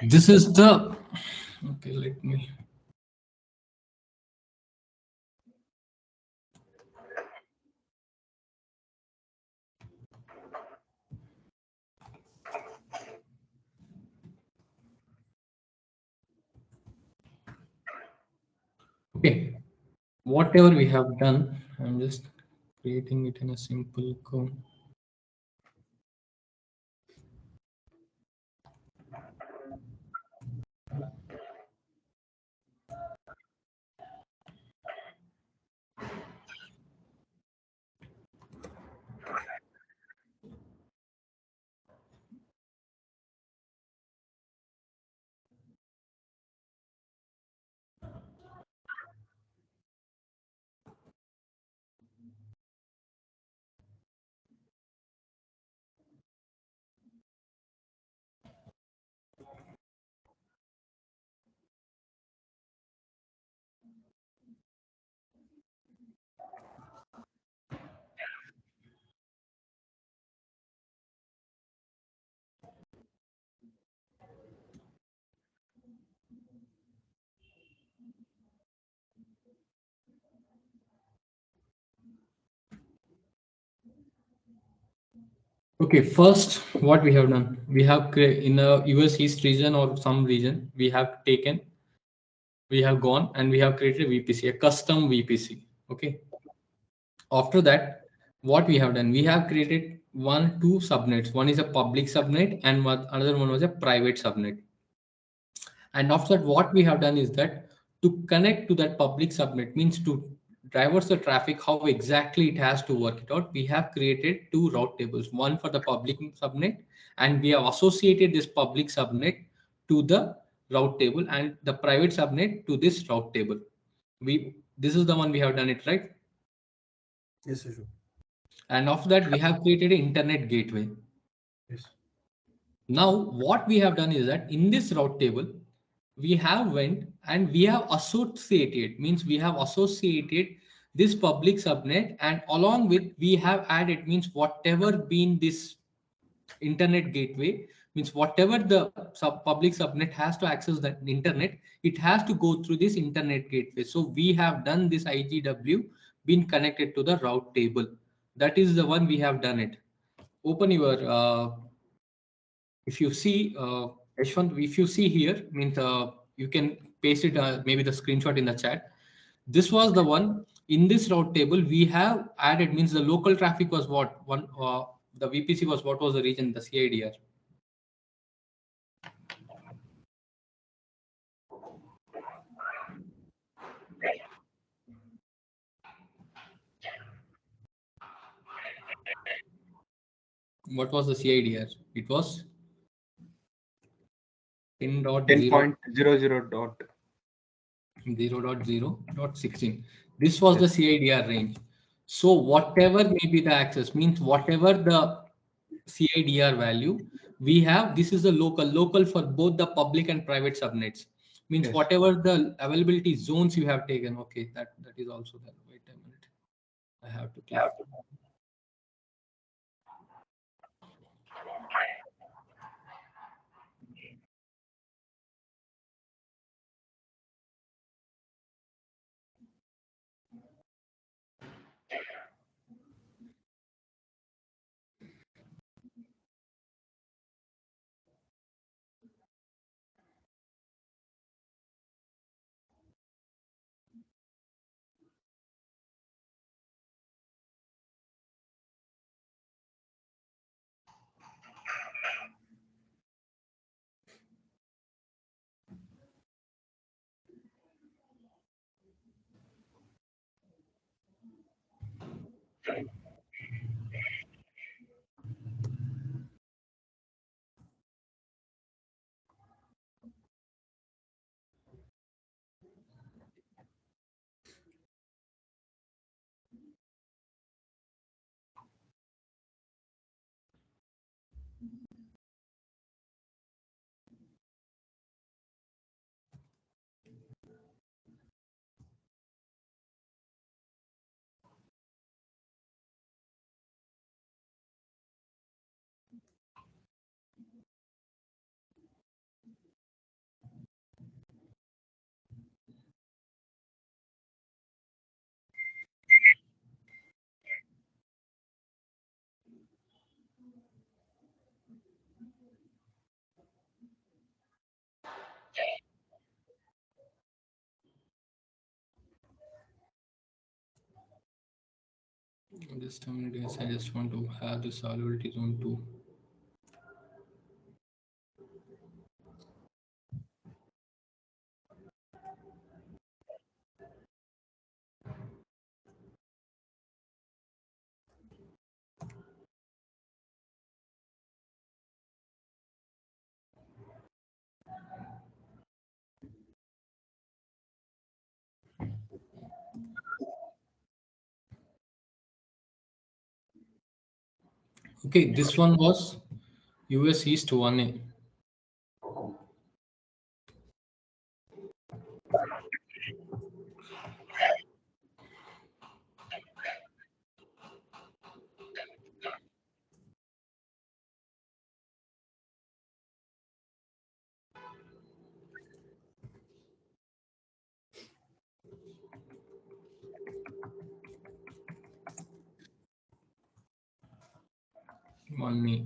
this is the, okay, let me. Okay, whatever we have done, I'm just creating it in a simple code. Okay, first, what we have done, we have in a US East region or some region, we have taken, we have gone and we have created a VPC, a custom VPC. Okay. After that, what we have done, we have created two subnets. One is a public subnet and another one was a private subnet. And after that, what we have done is that to connect to that public subnet, means to traverse the traffic, how exactly it has to work it out. We have created two route tables, one for the public subnet, and we have associated this public subnet to the route table and the private subnet to this route table. This is the one we have done it, right? Yes, Ashok. And after that, we have created an internet gateway. Yes. Now, what we have done is that in this route table, we have went and we have associated, means we have associated this public subnet, and along with we have added means whatever been this internet gateway, means whatever the public subnet has to access the internet, it has to go through this internet gateway. So we have done this IGW been connected to the route table. That is the one we have done it. Open your if you see Ashwant, if you see here, means you can paste it maybe the screenshot in the chat. This was the one. In this route table we have added, means the local traffic was what one, the VPC was what was the region, the CIDR. What was the CIDR? It was 10.0.0.16. This was the CIDR range. So whatever may be the access, means whatever the CIDR value we have, this is the local for both the public and private subnets. Means whatever the availability zones you have taken. Okay, that is also there. Wait a minute. I have to click. This time I just want to have this availability zone 2. Okay, this one was US East 1A. Money.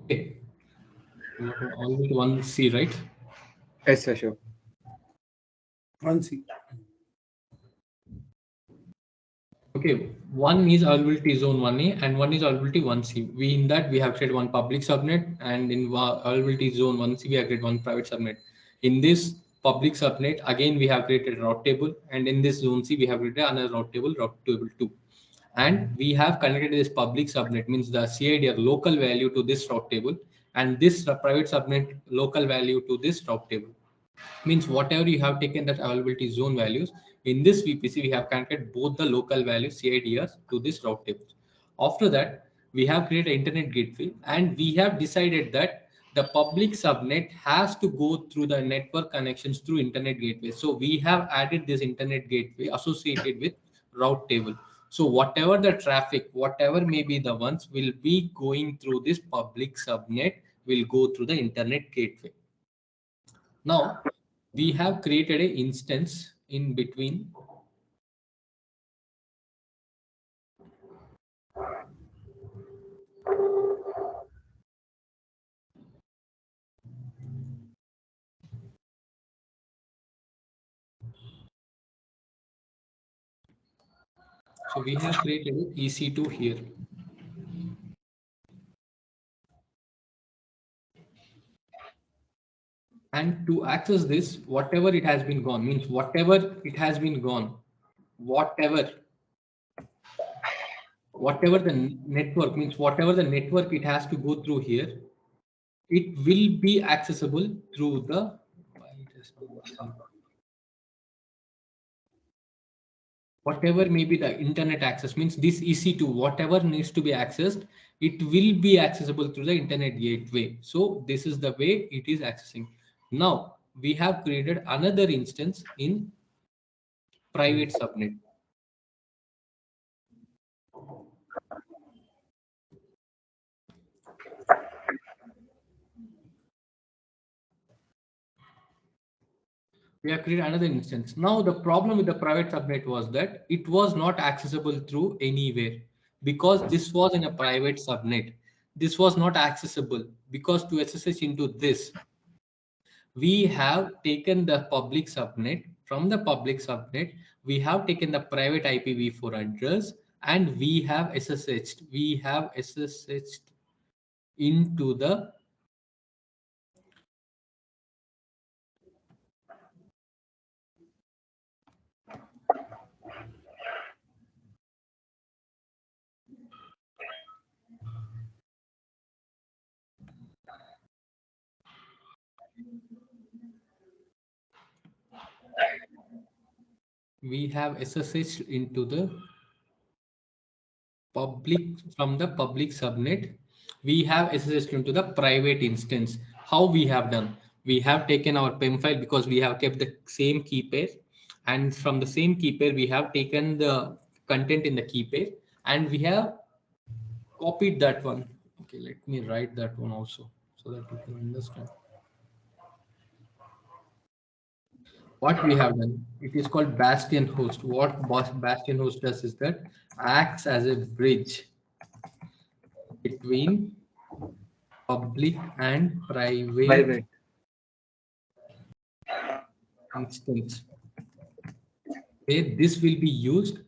Okay. All with 1C, right? Yes, sure. 1C. Okay, one is availability zone 1A and one is availability 1C. In that we have created one public subnet, and in availability zone 1C we have created one private subnet. In this public subnet. Again, we have created a route table, and in this zone C, we have created another route table 2. And we have connected this public subnet, means the CID or local value to this route table, and this private subnet local value to this route table. Means whatever you have taken that availability zone values, in this VPC, we have connected both the local value CIDRs to this route table. After that, we have created an internet gateway, and we have decided that the public subnet has to go through the network connections through internet gateway. So we have added this internet gateway associated with route table. So whatever the traffic, whatever may be the ones will be going through this public subnet will go through the internet gateway. Now we have created an instance in between. So we have created an EC2 here. And to access this, whatever it has been gone, means whatever it has been gone, whatever the network, means whatever the network it has to go through here, it will be accessible through the whatever may be the internet access, means this EC2, whatever needs to be accessed, it will be accessible through the internet gateway. So this is the way it is accessing. Now we have created another instance in private subnet. We have created another instance. Now the problem with the private subnet was that it was not accessible through anywhere, because this was in a private subnet. This was not accessible because to SSH into this, we have taken the public subnet. From the public subnet, we have taken the private IPv4 address, and we have SSH'd. We have SSH'd into the SSH into the public. From the public subnet, we have SSH into the private instance. How we have done? We have taken our PEM file because we have kept the same key pair, and from the same key pair, we have taken the content in the key pair, and we have copied that one. Okay, let me write that one also so that you can understand. What we have done, it is called Bastion host. What Bastion host does is that acts as a bridge between public and private instance. Okay, this will be used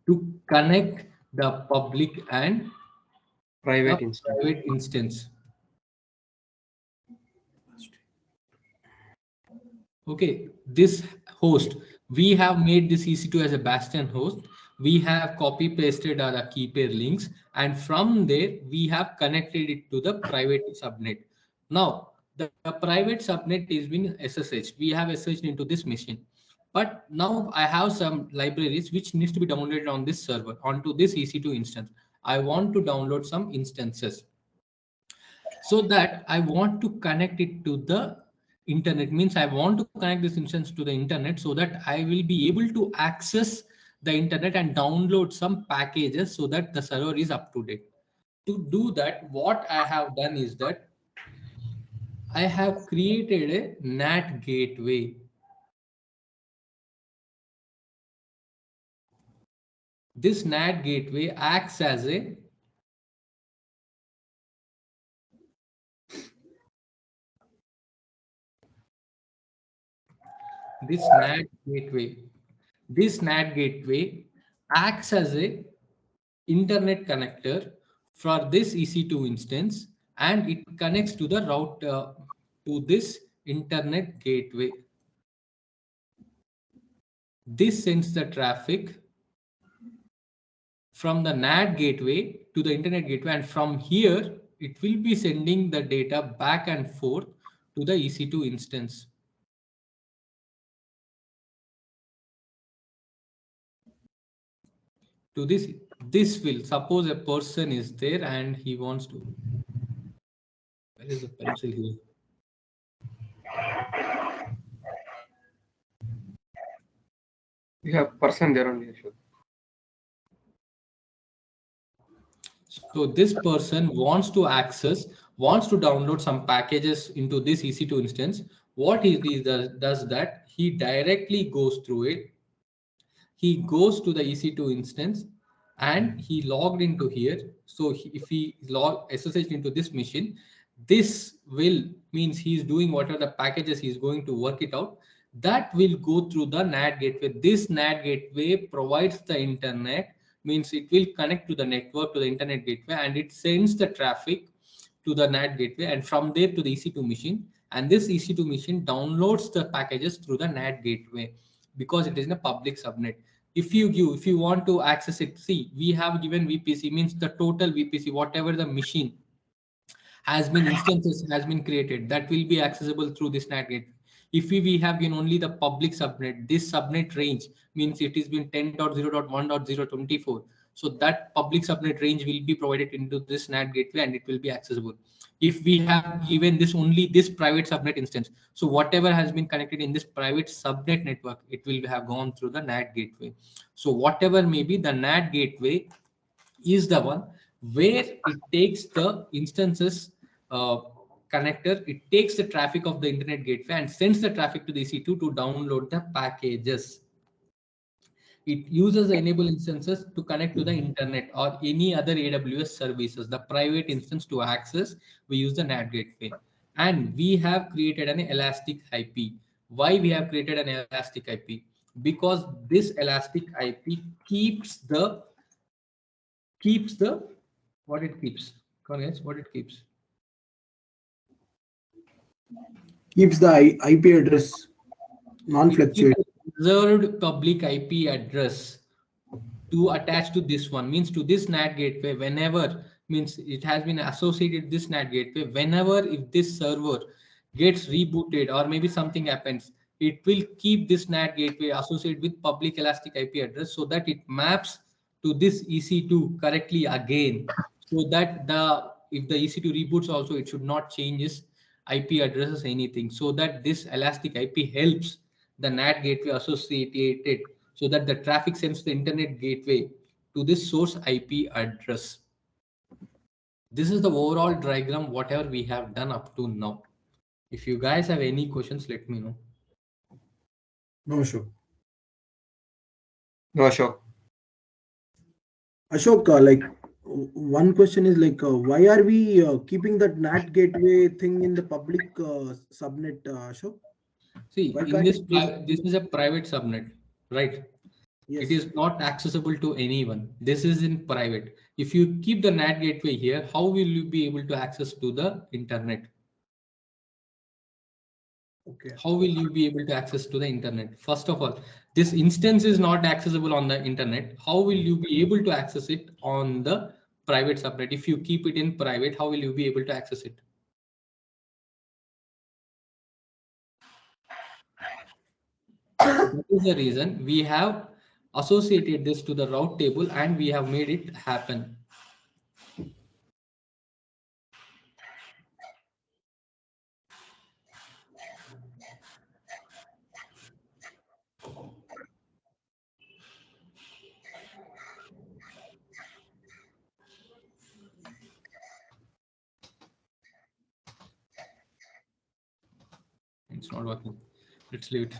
to connect the public and private instance. Okay, this host, we have made this EC2 as a Bastion host. We have copy pasted our key pair links, and from there we have connected it to the private subnet. Now the private subnet is been SSH. We have SSH into this machine, but now I have some libraries which needs to be downloaded on this server onto this EC2 instance. I want to download some instances, so that I want to connect it to the internet. Means I want to connect this instance to the internet so that I will be able to access the internet and download some packages so that the server is up to date. To do that, what I have done is that I have created a NAT gateway. This NAT gateway acts as a This NAT gateway acts as a internet connector for this EC2 instance, and it connects to the route to this internet gateway. This sends the traffic from the NAT gateway to the internet gateway, and from here it will be sending the data back and forth to the EC2 instance. To this will, suppose a person is there and he wants to, where is the pencil here? We have person there only. So this person wants to download some packages into this EC2 instance. What he does that he directly goes through it. He goes to the EC2 instance and he logged into here. So if he associates into this machine, this will means he's doing whatever the packages he's going to work it out. That will go through the NAT gateway. This NAT gateway provides the internet, means it will connect to the network, to the internet gateway, and it sends the traffic to the NAT gateway, and from there to the EC2 machine. And this EC2 machine downloads the packages through the NAT gateway because it is in a public subnet. If you want to access it, see, we have given VPC, means the total VPC, whatever the machine has been instances has been created, that will be accessible through this NAT gateway. If we have given only the public subnet, this subnet range means it is been 10.0.1.024. So that public subnet range will be provided into this NAT gateway and it will be accessible. If we have given this only this private subnet instance, so whatever has been connected in this private subnet network, it will have gone through the NAT gateway. So whatever may be, the NAT gateway is the one where it takes the instances connector, it takes the traffic of the internet gateway and sends the traffic to the EC2 to download the packages. It uses the enable instances to connect to the internet or any other AWS services, the private instance to access. We use the NAT gateway, and we have created an elastic IP. Why we have created an elastic IP? Because this elastic IP keeps the what it keeps. Come on, guys, what it keeps? Keeps the IP address non-fluctuating. Reserved public IP address to attach to this one, means to this NAT gateway. Whenever, means it has been associated this NAT gateway, whenever if this server gets rebooted or maybe something happens, it will keep this NAT gateway associated with public elastic IP address, so that it maps to this EC2 correctly again, so that if the EC2 reboots also, it should not change its IP addresses anything, so that this elastic IP helps the NAT gateway associated, so that the traffic sends the internet gateway to this source IP address. This is the overall diagram, whatever we have done up to now. If you guys have any questions, let me know. No, Ashok. No, Ashok. Ashok, one question is why are we keeping that NAT gateway thing in the public subnet, Ashok? See, in this is a private subnet, right? Yes. It is not accessible to anyone. This is in private. If you keep the NAT gateway here, how will you be able to access to the internet? Okay. How will you be able to access to the internet? First of all, this instance is not accessible on the internet. How will you be able to access it on the private subnet? If you keep it in private, how will you be able to access it? That is the reason we have associated this to the route table and we have made it happen. It's not working. Let's leave it.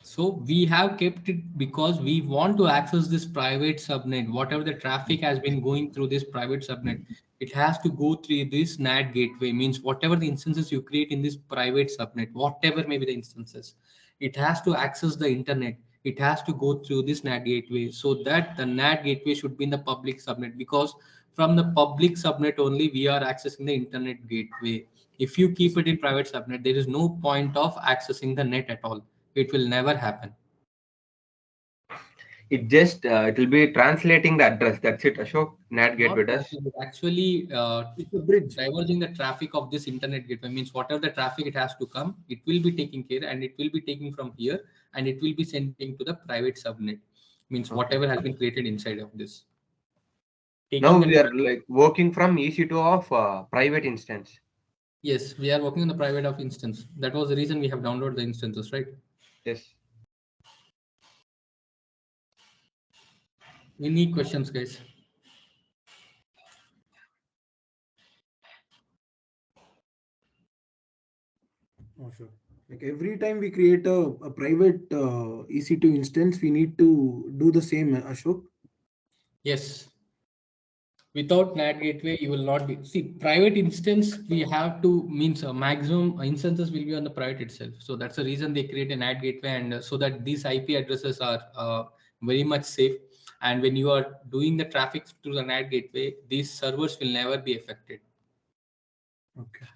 So we have kept it because we want to access this private subnet. Whatever the traffic has been going through this private subnet, it has to go through this NAT gateway. Means whatever the instances you create in this private subnet, whatever may be the instances, it has to access the internet. It has to go through this NAT gateway, so that the NAT gateway should be in the public subnet, because from the public subnet only we are accessing the internet gateway. If you keep it in private subnet, there is no point of accessing the net at all. It will never happen. It just it will be translating the address. That's it, Ashok. NAT gateway Not does. actually It's a bridge. diverging the traffic of this internet gateway. Means whatever the traffic it has to come, it will be taking care, and it will be taking from here, and it will be sending to the private subnet. Means whatever has been created inside of this. Now Taking the we are like working from EC2 of private instance. Yes, we are working on the private of instance. That was the reason we have downloaded the instances, right? Yes. Any questions, guys? Oh, sure. Like every time we create a private EC2 instance, we need to do the same, Ashok. Yes. Without NAT gateway, you will not be. See, private instance, we have to means maximum instances will be on the private itself. So that's the reason they create a NAT gateway, and so that these IP addresses are very much safe. And when you are doing the traffic through the NAT gateway, these servers will never be affected. Okay.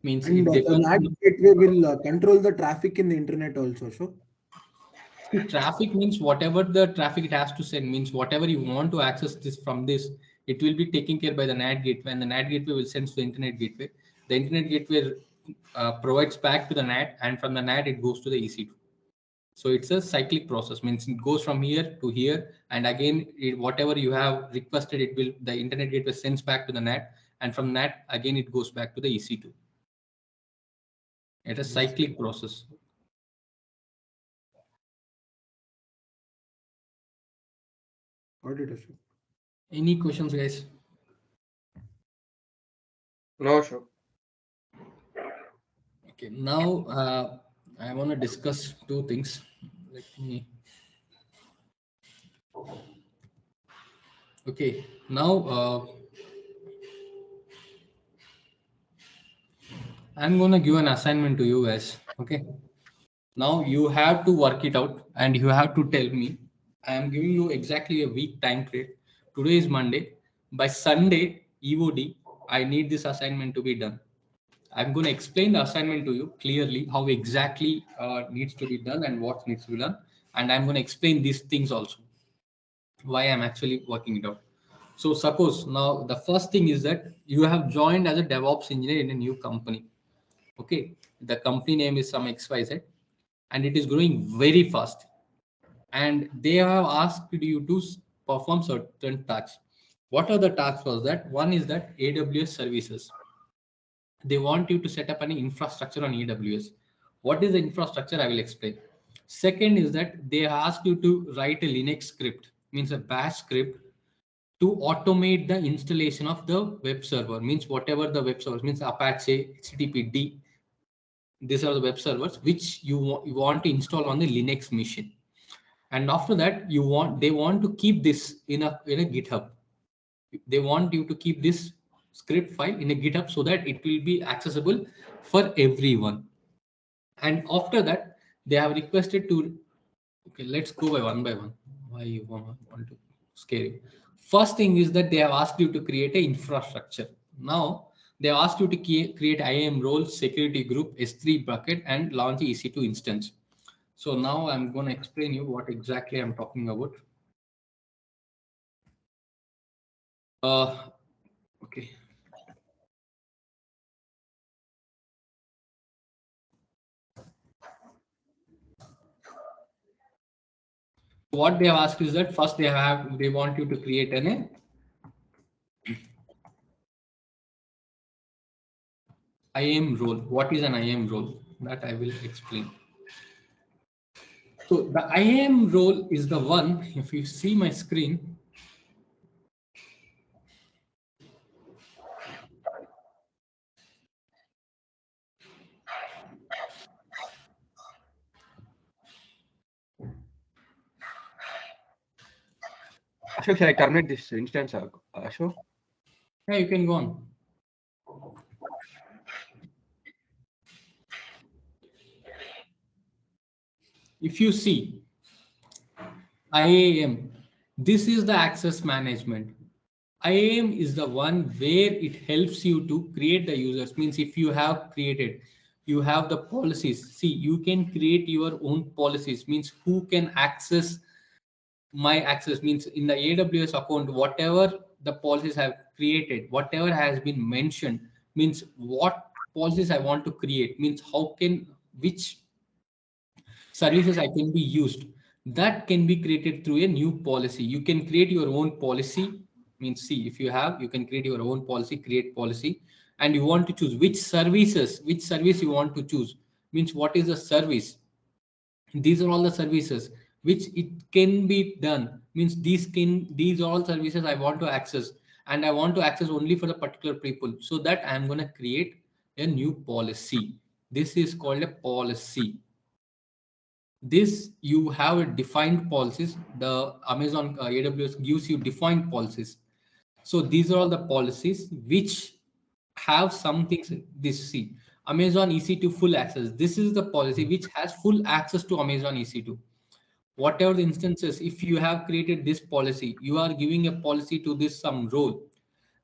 Means And it the depends NAT on the gateway will control the traffic in the internet also, Ashok. traffic. Means whatever the traffic it has to send, means whatever you want to access this from this, it will be taken care by the NAT gateway, and the NAT gateway will send to the internet gateway. The internet gateway provides back to the NAT, and from the NAT it goes to the EC2. So it's a cyclic process. Means it goes from here to here, and again whatever you have requested, it will the internet gateway sends back to the NAT, and from NAT again it goes back to the EC2. It's a cyclic process. Got it, Ashok. Any questions, guys? No, Ashok. Okay, now I want to discuss two things. Let me. Okay, now I'm going to give an assignment to you guys. Okay, now you have to work it out, and you have to tell me. I am giving you exactly a week time period. Today is Monday. By Sunday EOD, I need this assignment to be done. I'm going to explain the assignment to you clearly, how exactly needs to be done and what needs to be done. And I'm going to explain these things also, why I'm actually working it out. So suppose now the first thing is that you have joined as a DevOps engineer in a new company. Okay, the company name is some XYZ, and it is growing very fast. And they have asked you to perform certain tasks. What are the tasks? Was that one is that AWS services. They want you to set up an infrastructure on AWS. What is the infrastructure? I will explain. Second is that they ask you to write a Linux script, means a bash script, to automate the installation of the web server. Means whatever the web servers, means Apache, HTTPD. These are the web servers which you want to install on the Linux machine. And after that, they want to keep this in a GitHub. They want you to keep this script file in a GitHub so that it will be accessible for everyone. And after that, they have requested to, okay, let's go by one. Why you want to scare you? First thing is that they have asked you to create an infrastructure. Now they have asked you to create IAM role, security group, S3 bucket, and launch EC2 instance. So now I'm going to explain you what exactly I'm talking about. Okay. What they have asked is that first they want you to create an IAM role. What is an IAM role? That I will explain. So the IAM role is the one, if you see my screen, Ashok, shall I terminate this instance, Ashok? yeah, you can go on. If you see IAM, this is the access management. IAM is the one where it helps you to create the users. Means if you have created, you have the policies. See, you can create your own policies. Means who can access my access means in the AWS account, whatever the policies have created, whatever has been mentioned means what policies I want to create means how can which services I can be used. That can be created through a new policy. You can create your own policy. Means see if you have, you can create your own policy, create policy, and you want to choose which services, which service you want to choose. Means what is the service? These are all the services which it can be done. Means these are all services I want to access, and I want to access only for the particular people. So that I'm going to create a new policy. This is called a policy. This you have a defined policies. The Amazon AWS gives you defined policies. So these are all the policies which have some things. This see Amazon EC2 full access. This is the policy which has full access to Amazon EC2. Whatever the instances, if you have created this policy, you are giving a policy to this some role.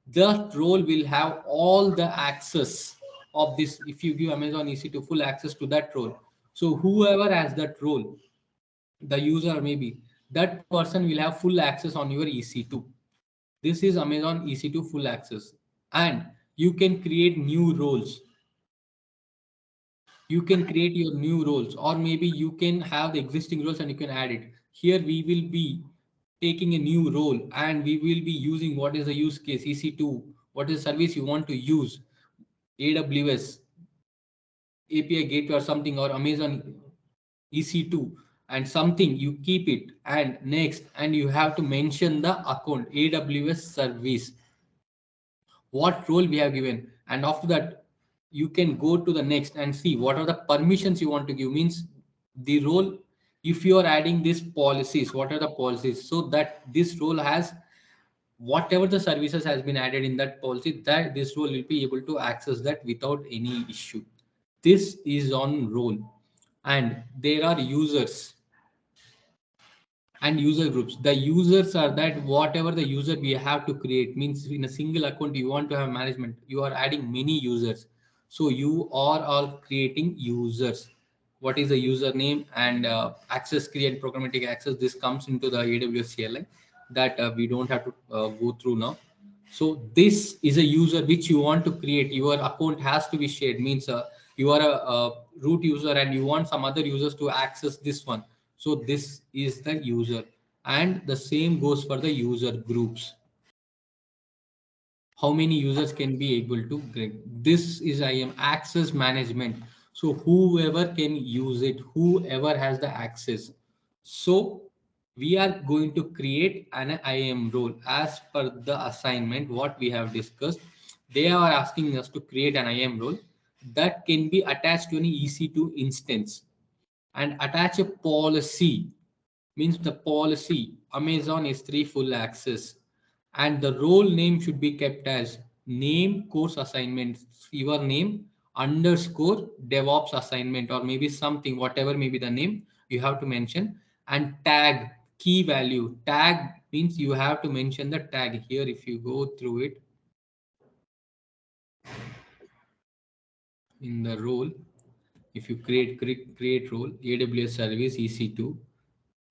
That role will have all the access of this. If you give Amazon EC2 full access to that role, so whoever has that role, the user maybe, that person will have full access on your EC2. This is Amazon EC2 full access. And you can create new roles. You can create your new roles, or maybe you can have the existing roles and you can add it. Here we will be taking a new role and we will be using what is the use case EC2, what is the service you want to use, AWS API gateway or something, or Amazon EC2 and something, you keep it and next, and you have to mention the account AWS service, what role we have given, and after that you can go to the next and see what are the permissions you want to give. Means the role, if you are adding these policies, what are the policies, so that this role has whatever the services has been added in that policy, that this role will be able to access that without any issue. This is on role. And there are users and user groups. The users are that whatever the user we have to create. Means in a single account you want to have management, you are adding many users, so you are all creating users. What is the username and access, create programmatic access, this comes into the AWS CLI that we don't have to go through now. So this is a user which you want to create. Your account has to be shared. Means you are a root user and you want some other users to access this one. So this is the user, and the same goes for the user groups. How many users can be able to get? This is IAM access management. So whoever can use it, whoever has the access. So we are going to create an IAM role as per the assignment what we have discussed. They are asking us to create an IAM role that can be attached to any EC2 instance and attach a policy. Means the policy Amazon S3 full access, and the role name should be kept as name course assignment, your name underscore DevOps assignment, or maybe something, whatever may be the name you have to mention. And tag, key value tag, means you have to mention the tag here. If you go through it in the role, if you create role AWS service EC2,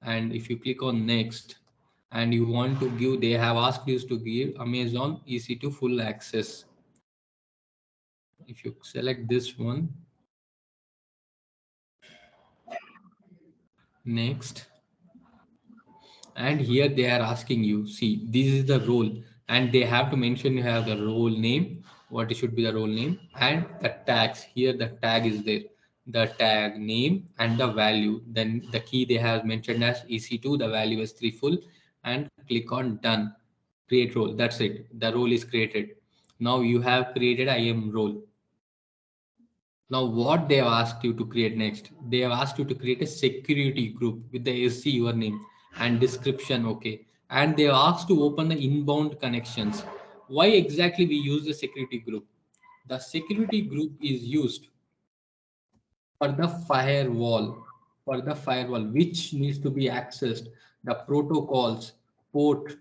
and if you click on next and you want to give, they have asked you to give Amazon EC2 full access. If you select this one, next, and here they are asking you, see this is the role, and they have to mention, you have the role name, what should be the role name, and the tags. Here the tag is there, the tag name and the value, then the key they have mentioned as EC2, the value is 3 full, and click on done, create role. That's it, the role is created. Now you have created IAM role. Now what they have asked you to create next, they have asked you to create a security group with the SC your name and description. Okay, and they have asked to open the inbound connections. Why exactly we use the security group? The security group is used for the firewall which needs to be accessed, the protocols, port,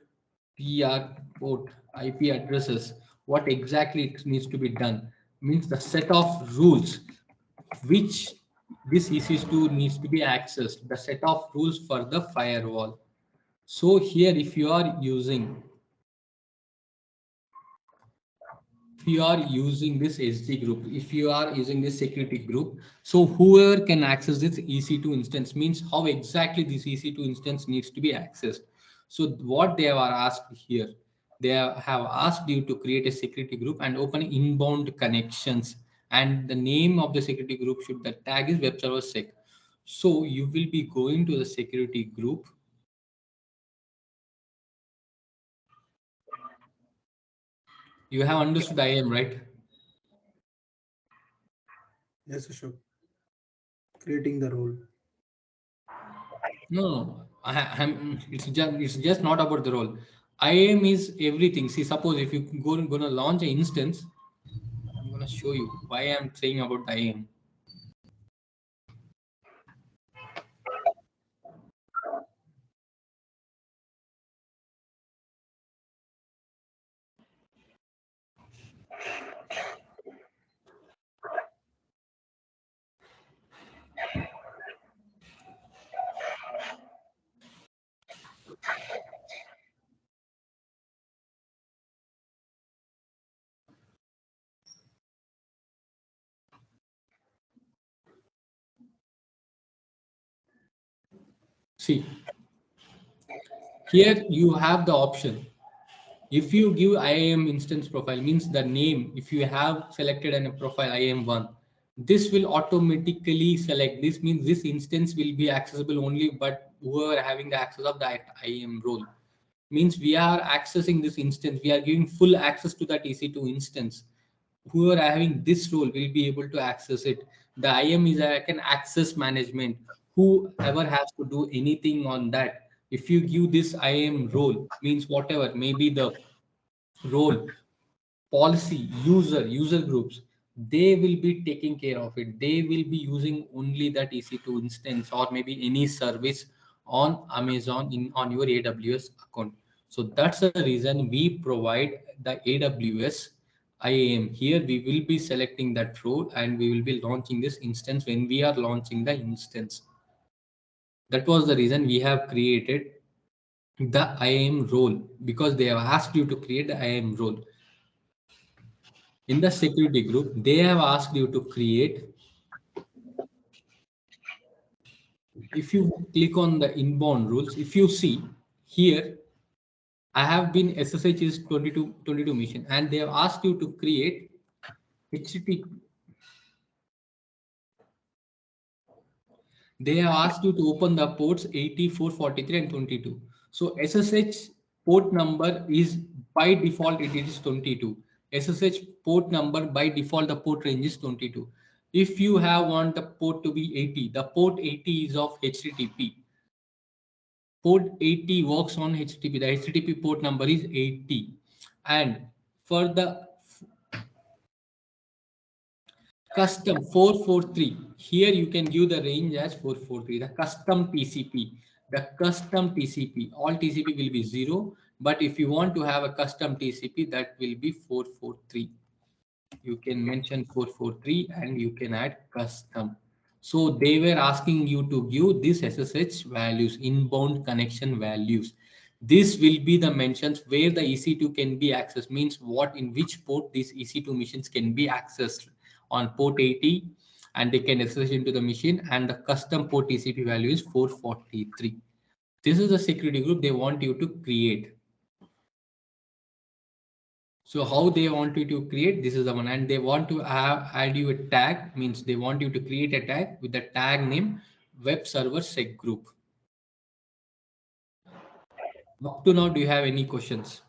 port, IP addresses, what exactly it needs to be done. Means the set of rules which this EC2 needs to be accessed, the set of rules for the firewall. So here, if you are using this SD group, if you are using this security group, so whoever can access this EC2 instance means how exactly this EC2 instance needs to be accessed. So what they are asked here, they have asked you to create a security group and open inbound connections, and the name of the security group should, the tag is web server sec. So you will be going to the security group. You have understood IAM, right? Yes, Ashok. Creating the role. No, it's just not about the role. IAM is everything. See, suppose if you gonna launch an instance, I'm gonna show you why I'm saying about the IAM. See, here you have the option. If you give IAM instance profile, means the name, if you have selected a profile IAM1, this will automatically select. This means this instance will be accessible only, but whoever having the access of that IAM role. Means we are accessing this instance, we are giving full access to that EC2 instance. Whoever having this role will be able to access it. The IAM is like an access management. Whoever has to do anything on that, if you give this IAM role, means whatever, maybe the role, policy, user groups, they will be taking care of it. They will be using only that EC2 instance or maybe any service on Amazon on your AWS account. So that's the reason we provide the AWS IAM. Here we will be selecting that role and we will be launching this instance when we are launching the instance. That was the reason we have created the IAM role, because they have asked you to create the IAM role. In the security group, they have asked you to create. If you click on the inbound rules, if you see here, I have been SSH is 22 mission, and they have asked you to create HTTP. They have asked you to open the ports 84, 43, and 22. So SSH port number is by default it is 22. SSH port number by default the port range is 22. If you have want the port to be 80, the port 80 is of HTTP. Port 80 works on HTTP. The HTTP port number is 80. And for the custom 443, here you can give the range as 443. The custom TCP. The custom TCP, all TCP will be 0. But if you want to have a custom TCP, that will be 443. You can mention 443 and you can add custom. So they were asking you to give this SSH values, inbound connection values. This will be the mentions where the EC2 can be accessed, means what in which port these EC2 machines can be accessed on port 80, and they can SSH into the machine, and the custom port TCP value is 443. This is the security group they want you to create. So how they want you to create, this is the one, and they want to add you a tag, means they want you to create a tag with the tag name web server sec group. Up to now, do you have any questions?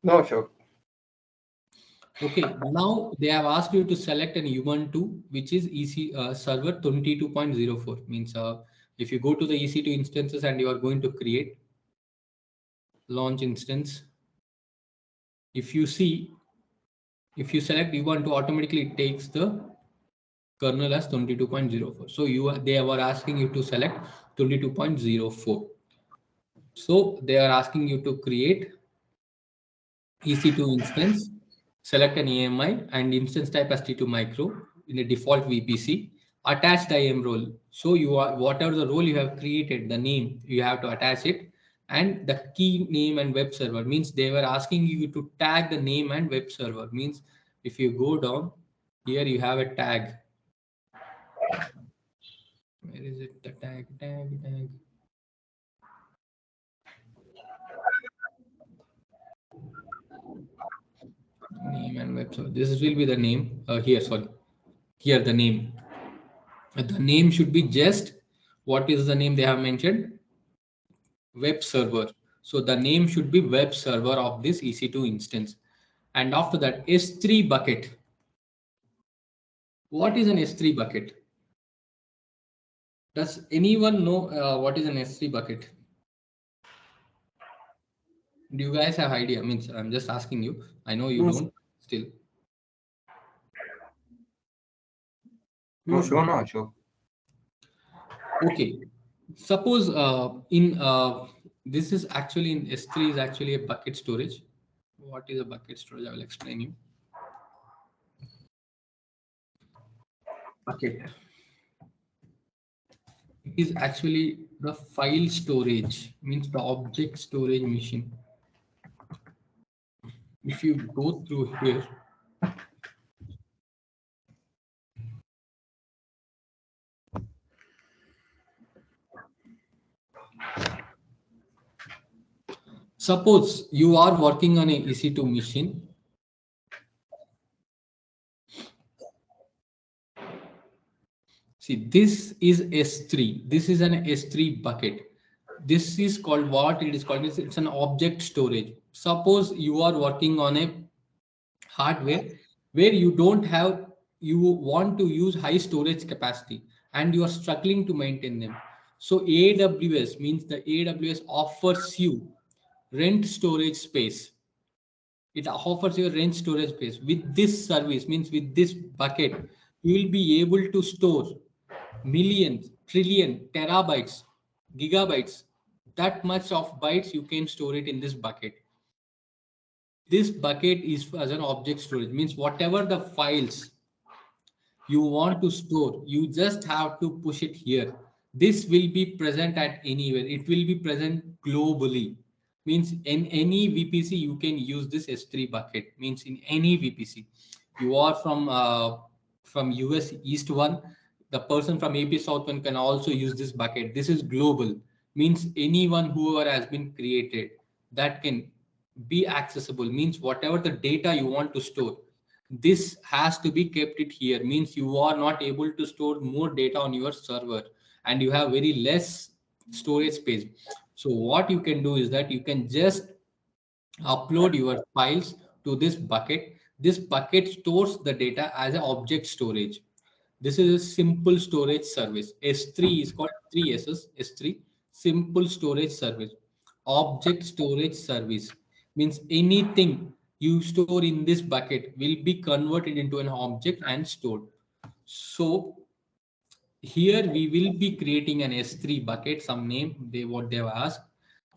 No, sure. Okay, now they have asked you to select an Ubuntu, which is EC server 22.04. Means if you go to the EC2 instances and you are going to create launch instance, if you see, if you select Ubuntu, automatically it takes the kernel as 22.04. So they were asking you to select 22.04. So they are asking you to create EC2 instance, select an EMI and instance type as T2 micro in a default VPC, attach the IAM role. So you are, whatever the role you have created, the name, you have to attach it. And the key name and web server means they were asking you to tag the name and web server. Means if you go down here, you have a tag. Where is it? The tag. Name and web server. This will be the name here. Sorry, here the name. The name should be just what is the name they have mentioned? Web server. So the name should be web server of this EC2 instance. And after that, S3 bucket. What is an S3 bucket? Does anyone know what is an S3 bucket? Do you guys have idea? Means I'm just asking you. I know you don't still. No, Ashok. Okay. Suppose this is actually in S3 is actually a bucket storage. What is a bucket storage? I will explain you. Bucket. It is actually the file storage, means the object storage machine. If you go through here, suppose you are working on a EC2 machine. See, this is S3. This is an S3 bucket. This is called what it is called. It's an object storage. Suppose you are working on a hardware where you don't have, you want to use high storage capacity and you are struggling to maintain them. So AWS means the AWS offers you rent storage space. It offers you rent storage space. With this service, means with this bucket, you will be able to store millions, trillion, terabytes, gigabytes. That much of bytes you can store it in this bucket. This bucket is as an object storage, means whatever the files you want to store, you just have to push it here. This will be present at anywhere. It will be present globally. Means in any VPC, you can use this S3 bucket. Means in any VPC, you are from US East 1, the person from AP South 1 can also use this bucket. This is global. Means anyone whoever has been created that can be accessible. Means whatever the data you want to store, this has to be kept it here. Means you are not able to store more data on your server and you have very less storage space. So what you can do is that you can just upload your files to this bucket. This bucket stores the data as an object storage. This is a simple storage service. S3 is called 3SS, S3, simple storage service. Object storage service means anything you store in this bucket will be converted into an object and stored. So here we will be creating an S3 bucket, some name, what they've asked.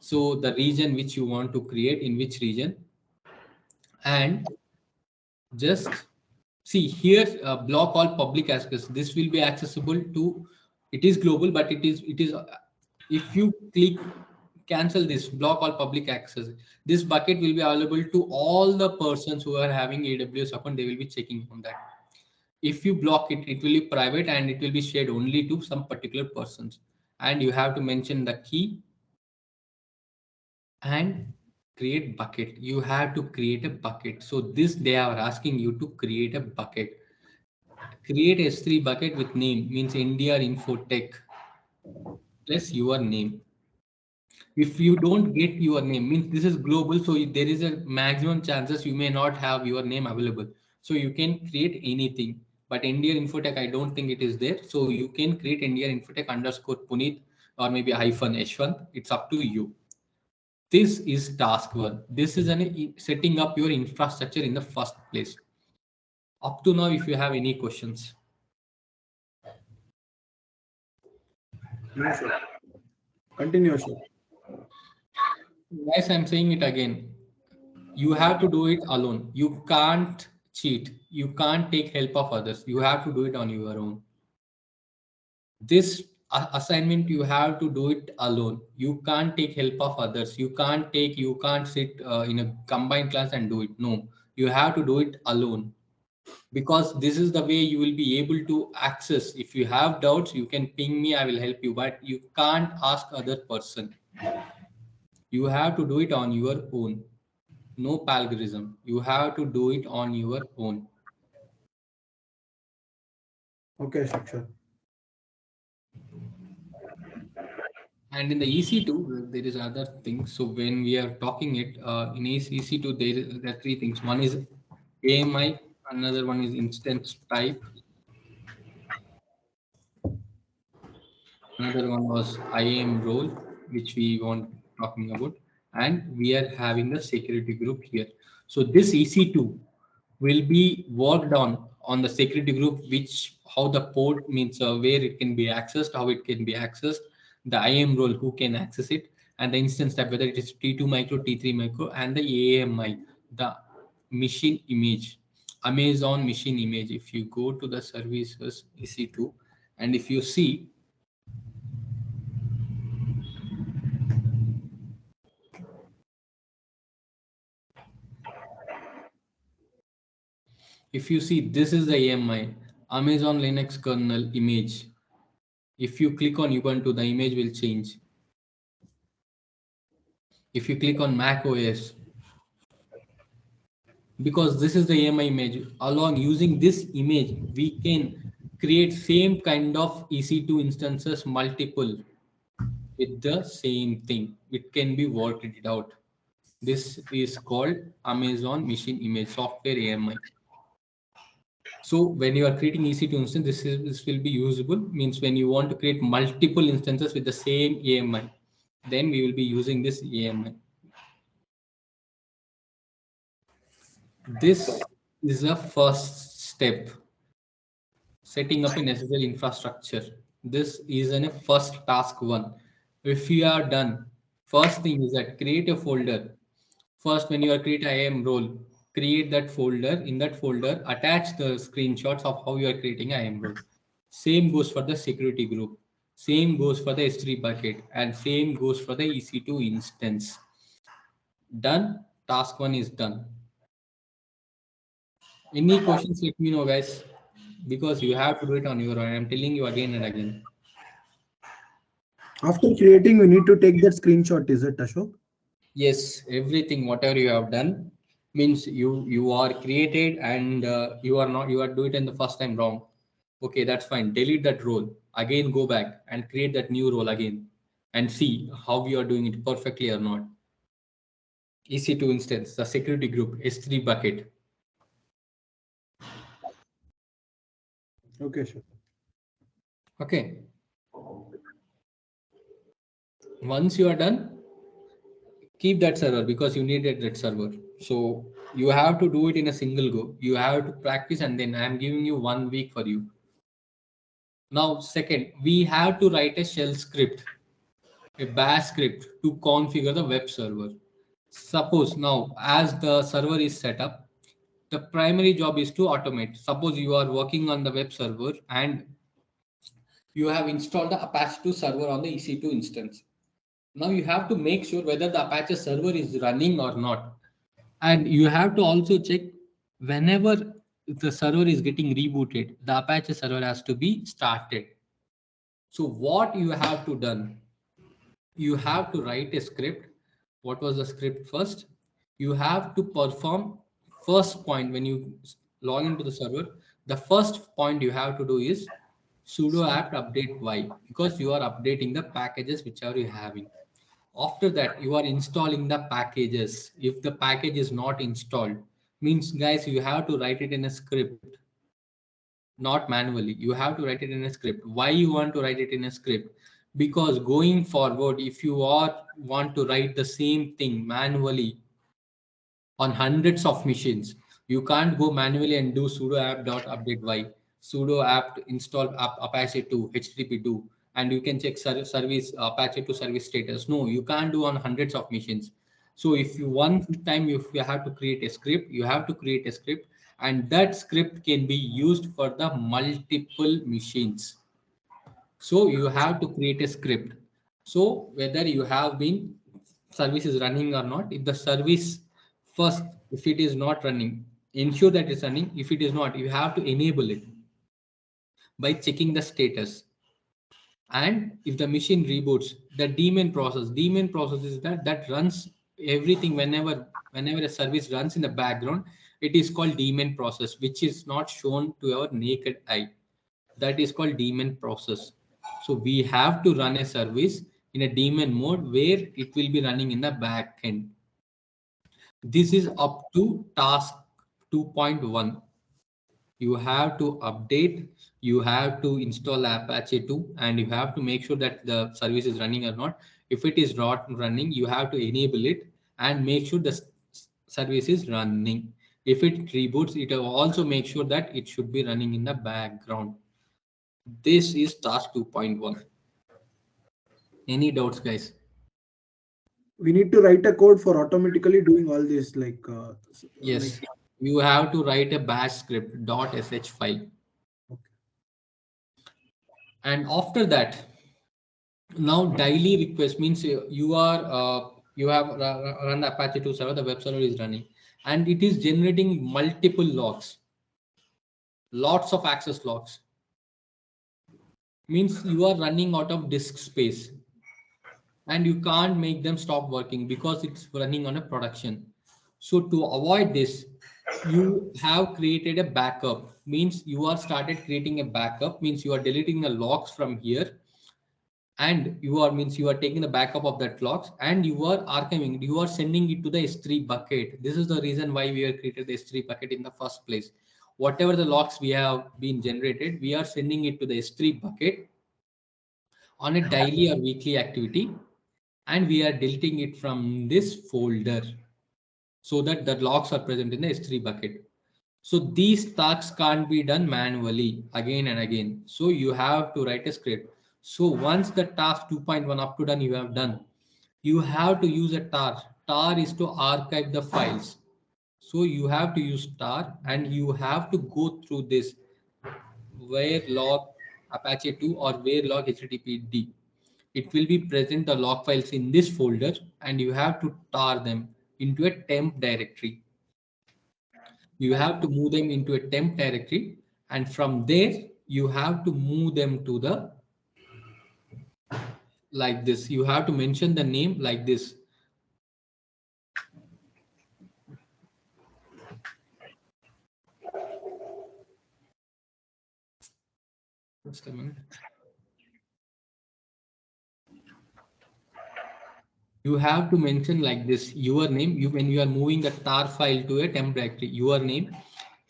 So the region which you want to create, in which region, and just see here block all public access. This will be accessible to, it is global, but it is if you click cancel this block all public access, this bucket will be available to all the persons who are having AWS account. They will be checking on that. If you block it, it will be private and it will be shared only to some particular persons, and you have to mention the key and create bucket. You have to create a bucket. So this they are asking you to create a bucket. Create S3 bucket with name, means NDR Infotech plus your name. If you don't get your name, means this is global, so there is a maximum chances you may not have your name available. So you can create anything, but NDR Infotech, I don't think it is there. So you can create NDR Infotech underscore Puneet or maybe hyphen H1. It's up to you. This is task one. This is setting up your infrastructure in the first place. Up to now, if you have any questions. No, sir. Continue, sir. Guys, I'm saying it again. You have to do it alone. You can't cheat. You can't take help of others. You have to do it on your own. This assignment, you have to do it alone. You can't take help of others. You can't sit in a combined class and do it. No, you have to do it alone, because this is the way you will be able to access. If you have doubts, you can ping me, I will help you, but you can't ask other person. You have to do it on your own. No plagiarism. You have to do it on your own. Okay, sure. And in the EC2, there is other things. So when we are talking it in EC2, there are three things. One is AMI, another one is instance type, another one was IAM role, which we want talking about, and we are having the security group here. So this EC2 will be worked on the security group, which how the port means where it can be accessed, how it can be accessed, the IAM role, who can access it, and the instance type, whether it is T2 micro, T3 micro, and the AMI, the machine image, Amazon machine image. If you go to the services EC2, and if you see, if you see, this is the AMI, Amazon Linux kernel image. If you click on Ubuntu, the image will change. If you click on Mac OS, because this is the AMI image, along using this image, we can create same kind of EC2 instances, multiple, with the same thing. It can be worked it out. This is called Amazon machine image software AMI. So when you are creating EC2 instance, this will be usable. Means when you want to create multiple instances with the same AMI, then we will be using this AMI. This is the first step, setting up a necessary infrastructure. This is a first task one. If you are done, first thing is that create a folder. First, when you are create IAM role, create that folder. In that folder, attach the screenshots of how you are creating IAM role. Same goes for the security group. Same goes for the S3 bucket, and same goes for the EC2 instance. Done. Task one is done. Any questions, let me know, guys, because you have to do it on your own. I'm telling you again and again. After creating, we need to take that screenshot, is it, Ashok? Yes, everything whatever you have done means you are created, and you are do it in the first time wrong. Okay, that's fine. Delete that role. Again, go back and create that new role again, and see how you are doing it perfectly or not. EC2 instance, the security group, S3 bucket. Okay, sure. Okay. Once you are done, keep that server, because you needed that server. So you have to do it in a single go. You have to practice, and then I'm giving you 1 week for you. Now, second, we have to write a shell script, a bash script to configure the web server. Suppose now, as the server is set up, the primary job is to automate. Suppose you are working on the web server and you have installed the Apache 2 server on the EC2 instance. Now you have to make sure whether the Apache server is running or not. And you have to also check whenever the server is getting rebooted, the Apache server has to be started. So what you have to done, you have to write a script. What was the script first? You have to perform first point when you log into the server. The first point you have to do is sudo apt update y, because you are updating the packages which are you having. After that, you are installing the packages. If the package is not installed, means guys, you have to write it in a script, not manually. You have to write it in a script. Why you want to write it in a script? Because going forward, if you are want to write the same thing manually on hundreds of machines, you can't go manually and do sudo apt dot update y, sudo apt install Apache 2 HTTP 2, and you can check service Apache 2 service status. No, you can't do on hundreds of machines. So if you one time, if you have to create a script, you have to create a script, and that script can be used for the multiple machines. So you have to create a script. So whether you have been service is running or not, if the service first, if it is not running, ensure that it's running. If it is not, you have to enable it by checking the status. And if the machine reboots, the daemon process is that runs everything whenever a service runs in the background. It is called daemon process, which is not shown to our naked eye. That is called daemon process. So we have to run a service in a daemon mode where it will be running in the back end. This is up to task 2.1. You have to update, you have to install Apache 2, and you have to make sure that the service is running or not. If it is not running, you have to enable it and make sure the service is running. If it reboots, it will also make sure that it should be running in the background. This is task 2.1. Any doubts, guys? We need to write a code for automatically doing all this, Yes, you have to write a bash script .sh file. okay. And after that, now daily request means you have run Apache 2 server, the web server is running, and it is generating multiple logs, lots of access logs. Means you are running out of disk space, and you can't make them stop working because it's running on a production. So to avoid this, you have created a backup. Means you are started creating a backup. Means you are deleting the logs from here, and you are taking the backup of that logs, and you are archiving. You are sending it to the S3 bucket. This is the reason why we have created the S3 bucket in the first place. Whatever the logs we have been generated, we are sending it to the S3 bucket on a daily or weekly activity, and we are deleting it from this folder so that the logs are present in the S3 bucket. So these tasks can't be done manually again and again. So you have to write a script. So once the task 2.1 up to done you have done, you have to use a tar. Tar is to archive the files. So you have to use tar, and you have to go through this where log Apache 2 or where log HTTPD. It will be present the log files in this folder, and you have to tar them into a temp directory. You have to move them into a temp directory, and from there you have to move them to the like this. You have to mention the name like this. Just a minute. You have to mention like this your name. When you are moving the tar file to a temp directory, your name,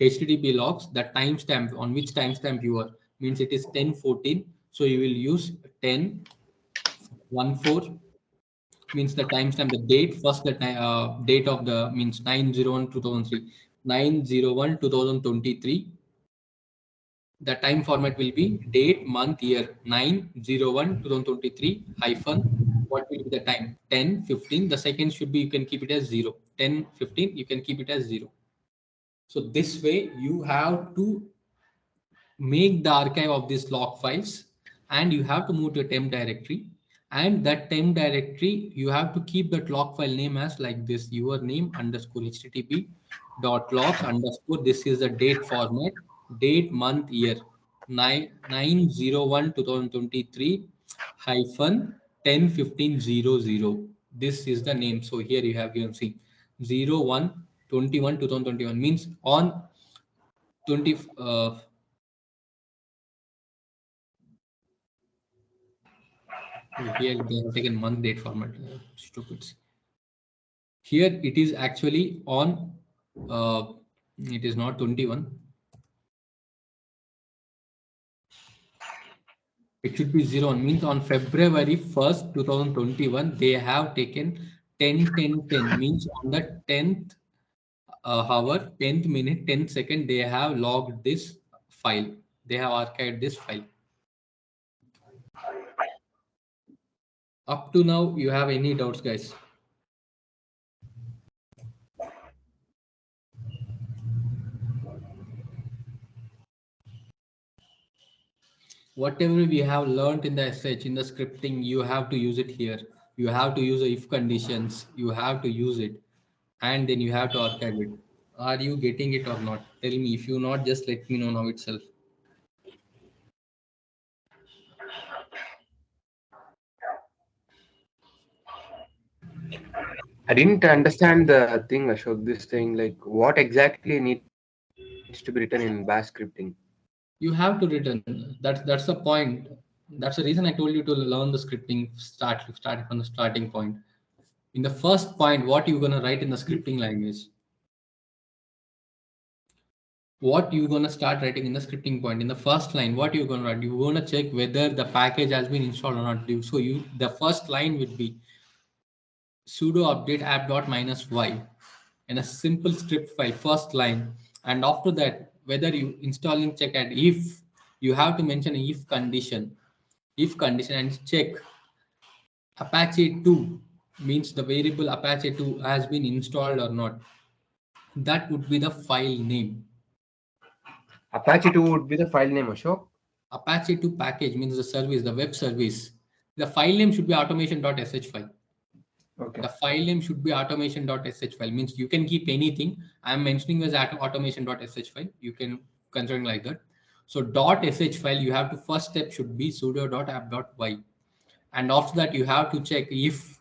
HTTP logs, the timestamp on which timestamp you are, means it is 1014. So you will use 1014 means the timestamp, the date, first the date of the means 9/01/2003, 9/01/2023. The time format will be date, month, year, 9/01/2023 hyphen. What will be the time? 10:15. The second should be, you can keep it as 0. 10:15, you can keep it as 0. So this way you have to make the archive of these log files, and you have to move to a temp directory, and that temp directory you have to keep that log file name as like this your name underscore http dot logs underscore, this is the date format, date, month, year, 9/01/2023 hyphen 10/15/00. This is the name. So here you have given, see, 01/21/2021 means on 20 here they have taken month date format. Stupid. Here it is actually on. It is not 21. It should be 0. Means on February 1st, 2021, they have taken 10/10/10. Means on the 10th hour, 10th minute, 10th second, they have logged this file. They have archived this file. Up to now, you have any doubts, guys? whatever we have learned in the SH, in the scripting, you have to use it here. You have to use the if conditions, you have to use it, and then you have to archive it. Are you getting it or not? Tell me. If you not, just let me know now itself. I didn't understand the thing, Ashok. This thing, like, what exactly needs to be written in bash scripting? You have to return. That's the point. That's the reason I told you to learn the scripting. Start from the starting point. In the first point, what you're gonna write in the scripting language? What you're gonna start writing in the scripting point? In the first line, what you're gonna write? You're gonna check whether the package has been installed or not. So the first line would be sudo update app dot minus y in a simple script file, first line. And after that, whether you installing check and if, you have to mention if condition and check Apache 2 means the variable Apache 2 has been installed or not. That would be the file name. Apache 2 would be the file name, Ashok. Apache 2 package means the service, the web service. The file name should be automation.sh file. Okay. The file name should be automation.sh file, means you can keep anything. I'm mentioning as automation.sh file. You can consider like that. So .sh file, you have to first step should be sudo.app.y. And after that, you have to check if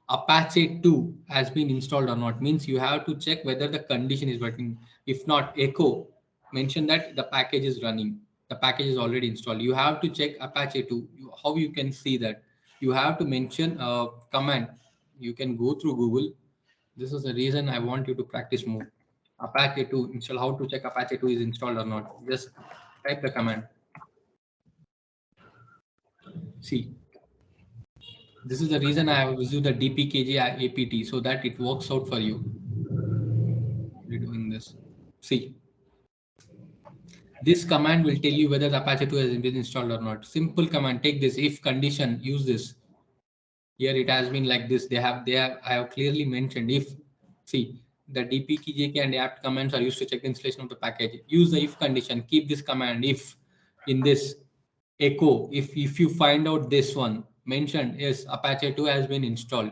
Apache 2 has been installed or not, means you have to check whether the condition is working. If not, echo mention that the package is running, the package is already installed. You have to check Apache 2. How you can see that? You have to mention a command. You can go through Google. This is the reason I want you to practice more. Apache 2 install. How to check Apache 2 is installed or not? Just type the command. See, this is the reason I have used the dpkg apt so that it works out for you. We're doing this. See, this command will tell you whether the Apache 2 has been installed or not. Simple command. Take this if condition. Use this. Here it has been like this. I have clearly mentioned if. See, the dpkg and apt commands are used to check the installation of the package. Use the if condition. Keep this command if in this echo. If you find out this one mentioned, yes, Apache 2 has been installed.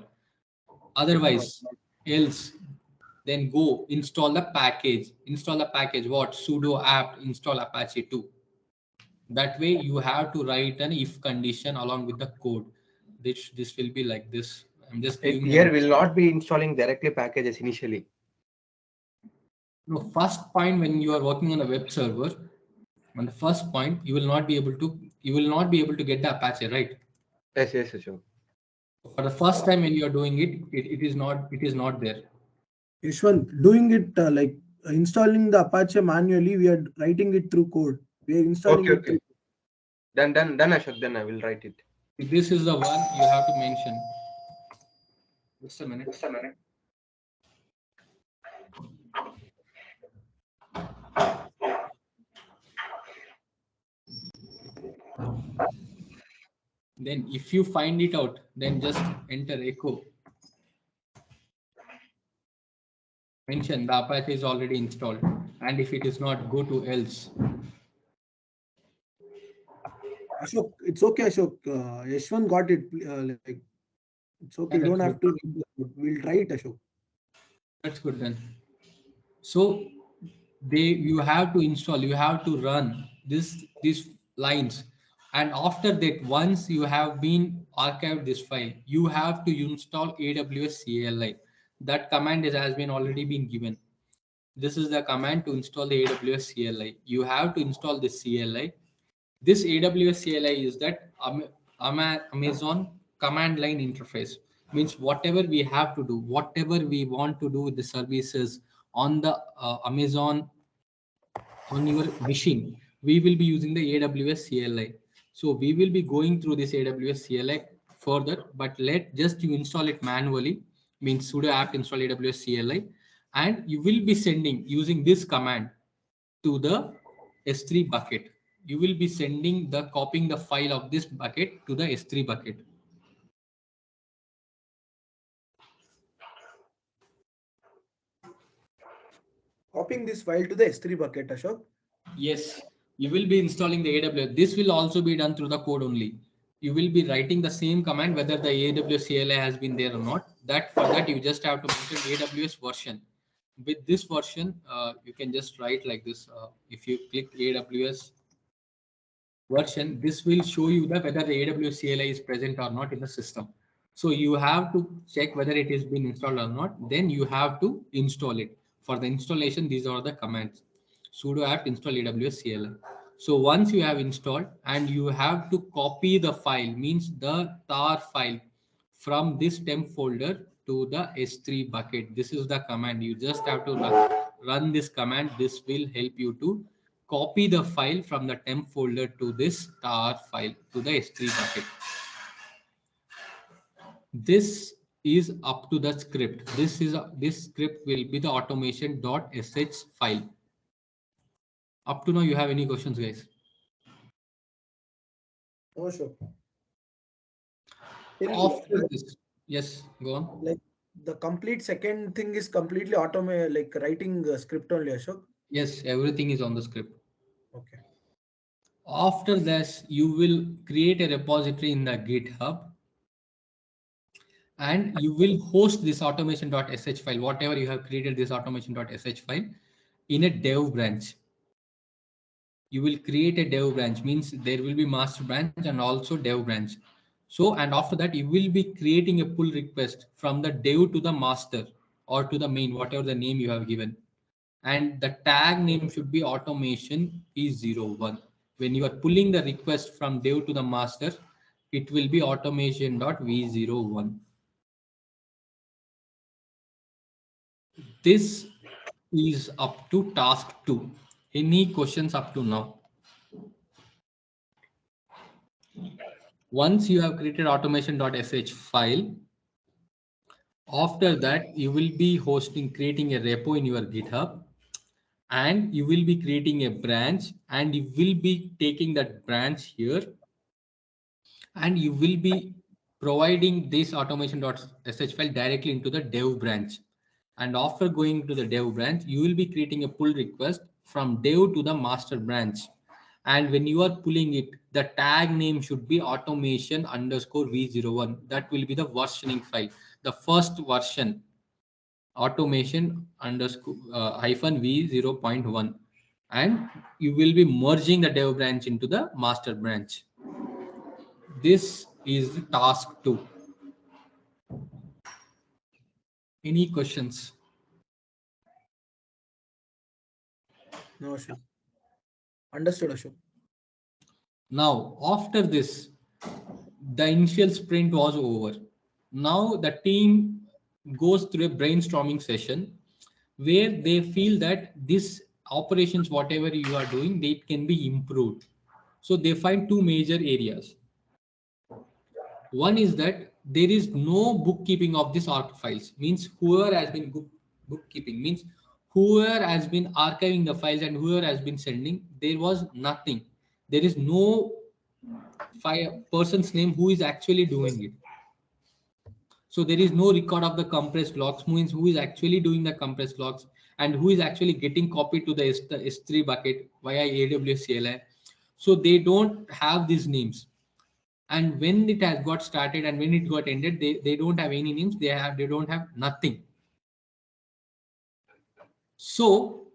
Otherwise, else, then go install the package. Install the package. What? Sudo apt install Apache 2. That way you have to write an if condition along with the code. This will be like this. I'm just It giving here an will not be installing directly packages initially. no, first point when you are working on a web server. On the first point, you will not be able to get the Apache, right? Yes, yes, Ashok. For the first time when you are doing it is not there. Ishwan, doing it installing the Apache manually, we are writing it through code. We are installing Okay, it okay. through. Done, Ashok. Then I will write it. This is the one you have to mention. Just a minute. Then if you find it out, then just enter echo. Mention the Apache is already installed. And if it is not, go to else. Ashok, it's okay, Ashok. Yashwan got it. It's okay. Yeah, You don't that's have good. to. We'll try it, Ashok. That's good then. So you have to install, you have to run these lines. And after that, once you have been archived this file, you have to install AWS CLI. That command has been already been given. This is the command to install the AWS CLI. You have to install this CLI. This AWS CLI is that Amazon command line interface. Means whatever we have to do, whatever we want to do with the services on the Amazon on your machine, we will be using the AWS CLI. So we will be going through this AWS CLI further, but let just you install it manually, means sudo apt install AWS CLI, and you will be sending using this command to the S3 bucket. You will be copying the file of this bucket to the S3 bucket. Copying this file to the S3 bucket, Ashok. Yes. You will be installing the AWS. This will also be done through the code only. You will be writing the same command whether the AWS CLI has been there or not. That for that you just have to mention AWS version. With this version, you can just write like this. If you click AWS version, this will show you that whether the AWS CLI is present or not in the system. So you have to check whether it has been installed or not. Then you have to install it. For the installation, these are the commands. Sudo apt install AWS CLI. So once you have installed, and you have to copy the file, means the tar file from this temp folder to the S3 bucket. This is the command. You just have to run this command. This will help you to copy the file from the temp folder to this tar file to the S3 bucket. This is up to the script. This script will be the automation.sh file. Up to now, you have any questions, guys? Oh, sure. After this, yes, go on. Like the complete second thing is completely automated, like writing script only, Ashok. Yes, everything is on the script. Okay. After this, you will create a repository in the GitHub, and you will host this automation.sh file, whatever you have created this automation.sh file, in a dev branch. You will create a dev branch, means there will be master branch and also dev branch. So, and after that, you will be creating a pull request from the dev to the master or to the main, whatever the name you have given. And the tag name should be automation v01. When you are pulling the request from dev to the master, it will be automation.v01. This is up to task 2. Any questions up to now? Once you have created automation.sh file, after that you will be creating a repo in your GitHub, and you will be creating a branch, and you will be taking that branch here, and you will be providing this automation.sh file directly into the dev branch. And after going to the dev branch, you will be creating a pull request from dev to the master branch. And when you are pulling it, the tag name should be automation_v01. That will be the versioning file, the first version, automation_-v0.1. And you will be merging the dev branch into the master branch. This is task 2. Any questions? No, Ashok. Understood, Ashok. Now, after this, the initial sprint was over. Now the team goes through a brainstorming session where they feel that this operations, whatever you are doing, it can be improved. So they find two major areas. One is that there is no bookkeeping of these arc files, means whoever has been bookkeeping, means whoever has been archiving the files and whoever has been sending, there was nothing. There is no person's name who is actually doing it. So there is no record of the compressed logs, means who is actually doing the compressed logs and who is actually getting copied to the S3 bucket via AWS CLI. So they don't have these names. And when it has got started and when it got ended, they don't have any names. They don't have nothing. So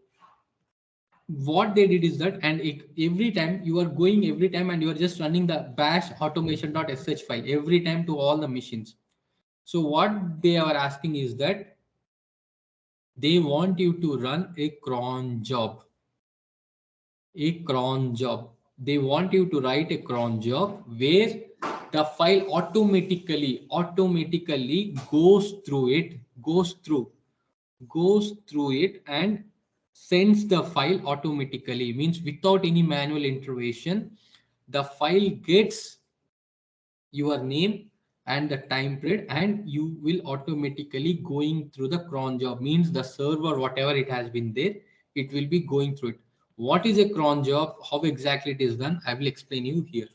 what they did is that, and every time you are going, every time, and you are just running the bash automation.sh file every time to all the machines. So what they are asking is that they want you to run a cron job. They want you to write a cron job where the file automatically goes through it and sends the file automatically, means without any manual intervention. The file gets your name and the time period, and you will automatically going through the cron job, means the server, whatever it has been there, it will be going through it. What is a cron job? How exactly it is done? I will explain you here.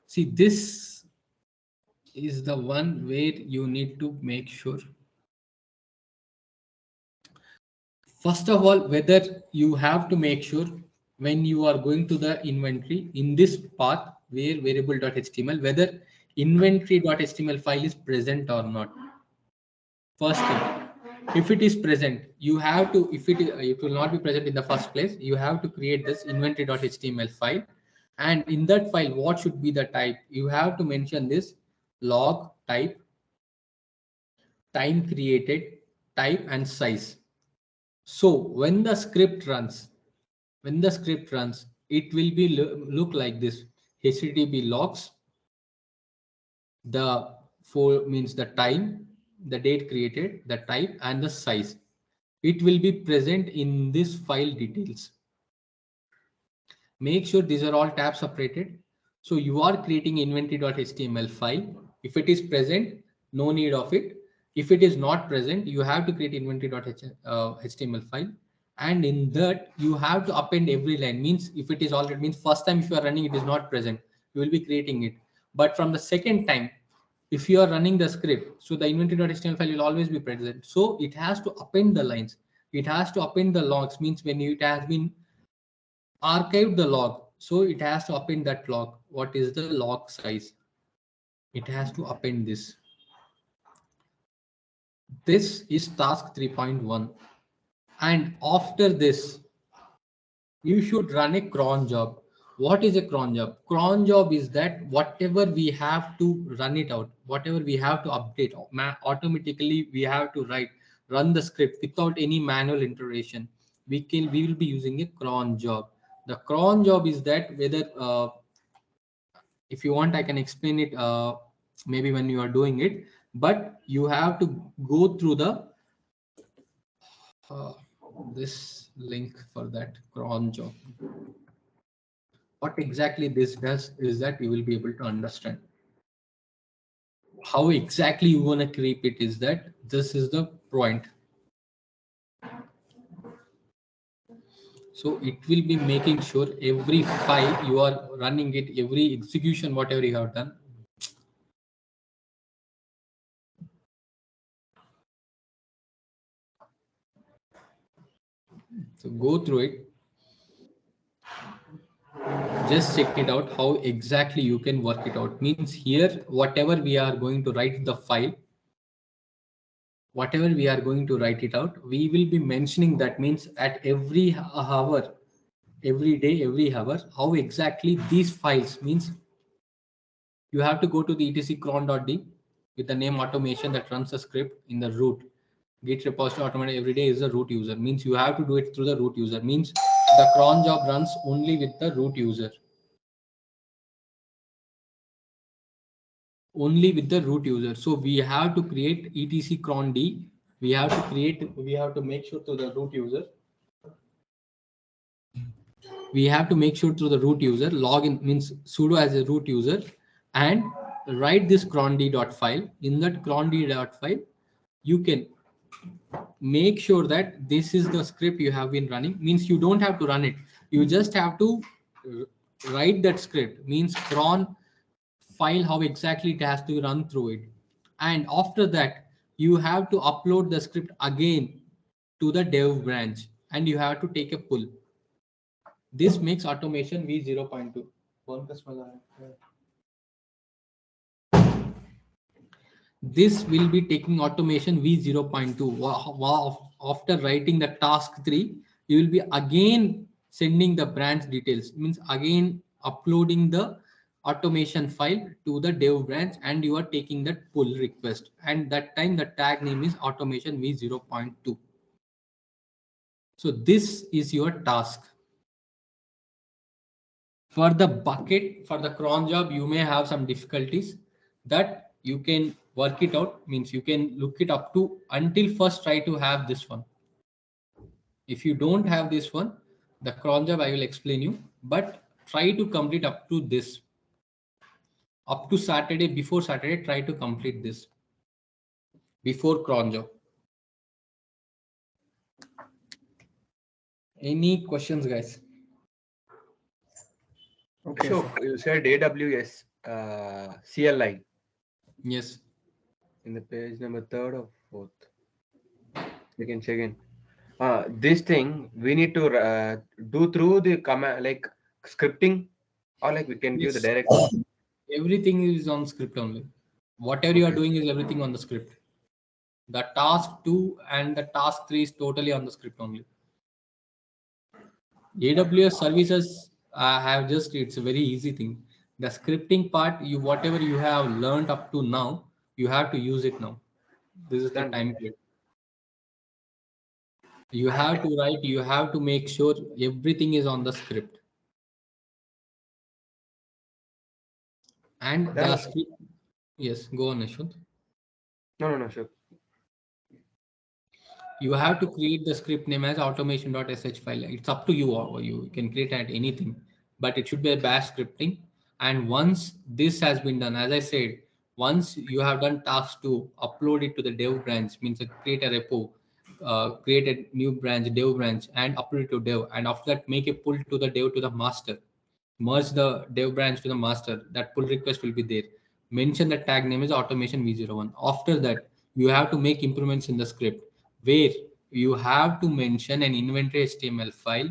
See, this is the one where you need to make sure. First of all, whether you have to make sure when you are going to the inventory in this path where variable.html, whether inventory.html file is present or not. First thing, if it is present, you have to, if it will not be present in the first place, you have to create this inventory.html file. And in that file, what should be the type? You have to mention this log type, time created, type, and size. So when the script runs, it will be look like this: HTTP logs, the for means the time, the date created, the type, and the size. It will be present in this file details. Make sure these are all tab separated. So you are creating inventory.html file. If it is present, no need of it. If it is not present, you have to create inventory.html file. And in that, you have to append every line. Means if it is already, means first time if you are running, it is not present, you will be creating it. But from the second time, if you are running the script, so the inventory.html file will always be present. So it has to append the lines. It has to append the logs. Means when it has been archived the log, so it has to append that log. What is the log size? It has to append this. This is task 3.1. And after this, you should run a cron job. What is a cron job? Cron job is that whatever we have to run it out, whatever we have to update, automatically we have to run the script without any manual iteration. We will be using a cron job. The cron job is that whether if you want, I can explain it maybe when you are doing it, but you have to go through the this link for that cron job. What exactly this does is that you will be able to understand how exactly you want to create it. Is that this is the point. So it will be making sure every file you are running it, every execution, whatever you have done. So go through it. Just check it out how exactly you can work it out. Means here, whatever we are going to write the file, whatever we are going to write it out, we will be mentioning that. Means at every hour, every day, every hour, how exactly these files. Means you have to go to the etc cron.d with the name automation that runs the script in the root. Git repository automated every day is the root user. Means you have to do it through the root user. Means the cron job runs only with the root user. Only with the root user. So we have to create etc cron d. We have to make sure to the root user. We have to make sure through the root user login, means sudo as a root user, and write this cron.d.file. In that cron.d.file, you can make sure that this is the script you have been running. Means you don't have to run it. You just have to write that script. Means cron file, how exactly it has to run through it. And after that, you have to upload the script again to the dev branch, and you have to take a pull. This makes automation v0.2. This will be taking automation v0.2. After writing the task 3, you will be again sending the branch details. Means again uploading the automation file to the dev branch, and you are taking that pull request. And that time the tag name is automation v0.2. So this is your task. For the bucket, for the cron job, you may have some difficulties that you can work it out. Means you can look it up to until first try to have this one. If you don't have this one, the cron job I will explain you, but try to complete up to this. Up to Saturday, before Saturday, try to complete this before cron job. Any questions, guys? Okay. So you said AWS CLI. Yes. In the page number 3rd or 4th. You can check in. This thing we need to do through the command like scripting, or like we can give the Yes, direct. everything is on script only. Whatever you are Okay. doing is everything on the script. The task 2 and the task 3 is totally on the script only. AWS services have just, it's a very easy thing. The scripting part, you whatever you have learned up to now, you have to use it now. This is the Done. time period. You have to write, you have to make sure everything is on the script. And Done. the script, yes, go on, Ashwin. No, sure. You have to create the script name as automation.sh file. It's up to you, or you can create at anything, but it should be a bash scripting. And once this has been done, as I said, once you have done task 2, upload it to the dev branch, means create a repo, create a new branch, dev branch, and upload it to dev. And after that, make a pull to the dev to the master. Merge the dev branch to the master. That pull request will be there. Mention the tag name is automation v01. After that, you have to make improvements in the script where you have to mention an inventory HTML file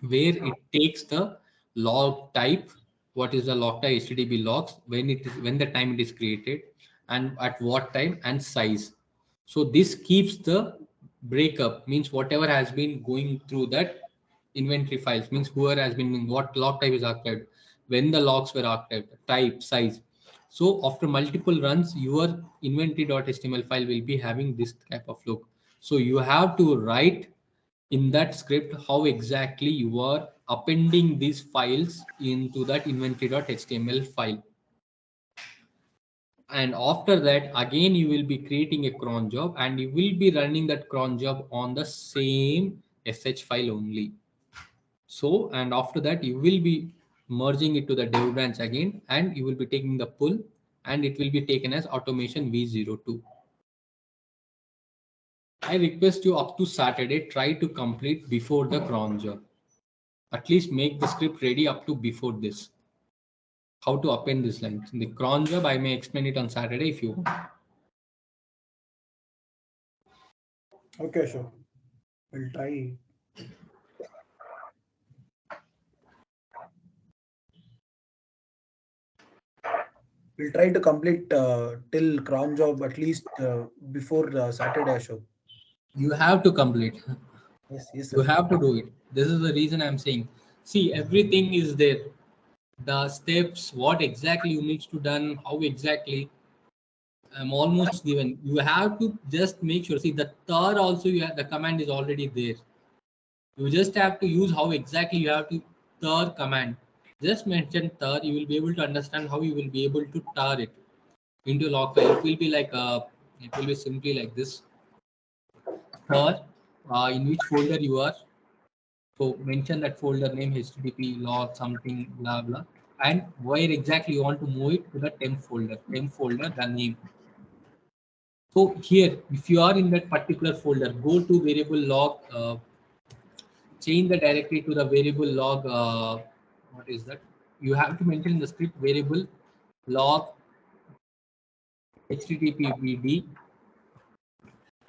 where it takes the log type, what is the log type, HTTP logs, when it is, when the time it is created, and at what time, and size. So this keeps the breakup, means whatever has been going through that inventory files, means whoever has been, what log type is archived, when the logs were archived, type, size. So after multiple runs, your inventory.html file will be having this type of look. So you have to write in that script how exactly you are appending these files into that inventory.html file. And after that, again, you will be creating a cron job and you will be running that cron job on the same sh file only. So, and after that, you will be merging it to the dev branch again, and you will be taking the pull, and it will be taken as automation v02. I request you up to Saturday, try to complete before the cron job. At least make the script ready up to before this. How to append this line. In the cron job, I may explain it on Saturday if you want. Okay, sure. We'll try. We'll try to complete till cron job at least before Saturday, Ashok. You have to complete. Yes, You sir. have to do it. This is the reason I'm saying. See, everything is there. The steps, what exactly you need to done, how exactly. I'm almost given. You have to just make sure. See, the tar also, you have, the command is already there. You just have to use how exactly you have to tar command. Just mention tar, you will be able to understand how you will be able to tar it into log file. It will be like it will be simply like this. Tar, in which folder you are. So mention that folder name, HTTP log something blah blah, and where exactly you want to move it to the temp folder. Temp folder, the name. So here, if you are in that particular folder, go to variable log, change the directory to the variable log. What is that? You have to mention in the script variable log httpd,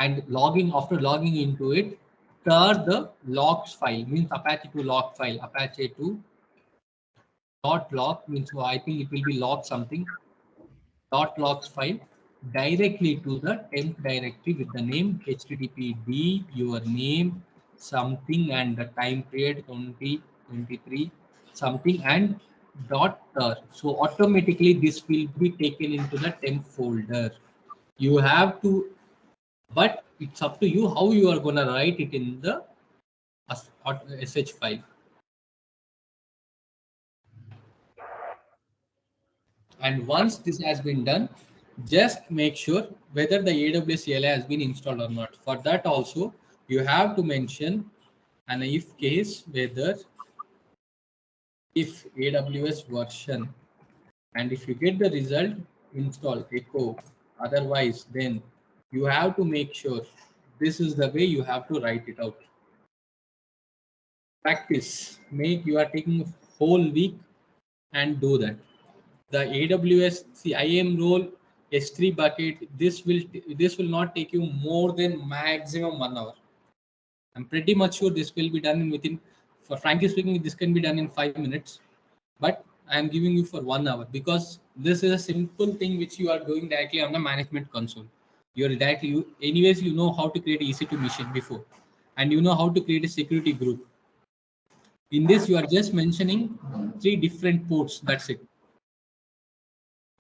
and logging, after logging into it, tar the logs file, means Apache to log file, Apache to dot log, means, so I think it will be log something, dot logs file directly to the temp directory with the name httpd, your name, something, and the time period 2023 something, and dot tar. So automatically this will be taken into the temp folder. You have to, but it's up to you how you are going to write it in the sh file. And once this has been done, just make sure whether the AWS CLI has been installed or not. For that also, you have to mention an if case whether if AWS version, and if you get the result, install echo. Otherwise, then you have to make sure this is the way you have to write it out. Practice. Make, you are taking a whole week and do that. The AWS IAM role S3 bucket, this will not take you more than maximum 1 hour. I'm pretty much sure this will be done within, for frankly speaking, this can be done in 5 minutes, but I am giving you for 1 hour because this is a simple thing which you are doing directly on the management console. Anyways, you know how to create EC2 machine before, and you know how to create a security group. In this, you are just mentioning 3 different ports. That's it.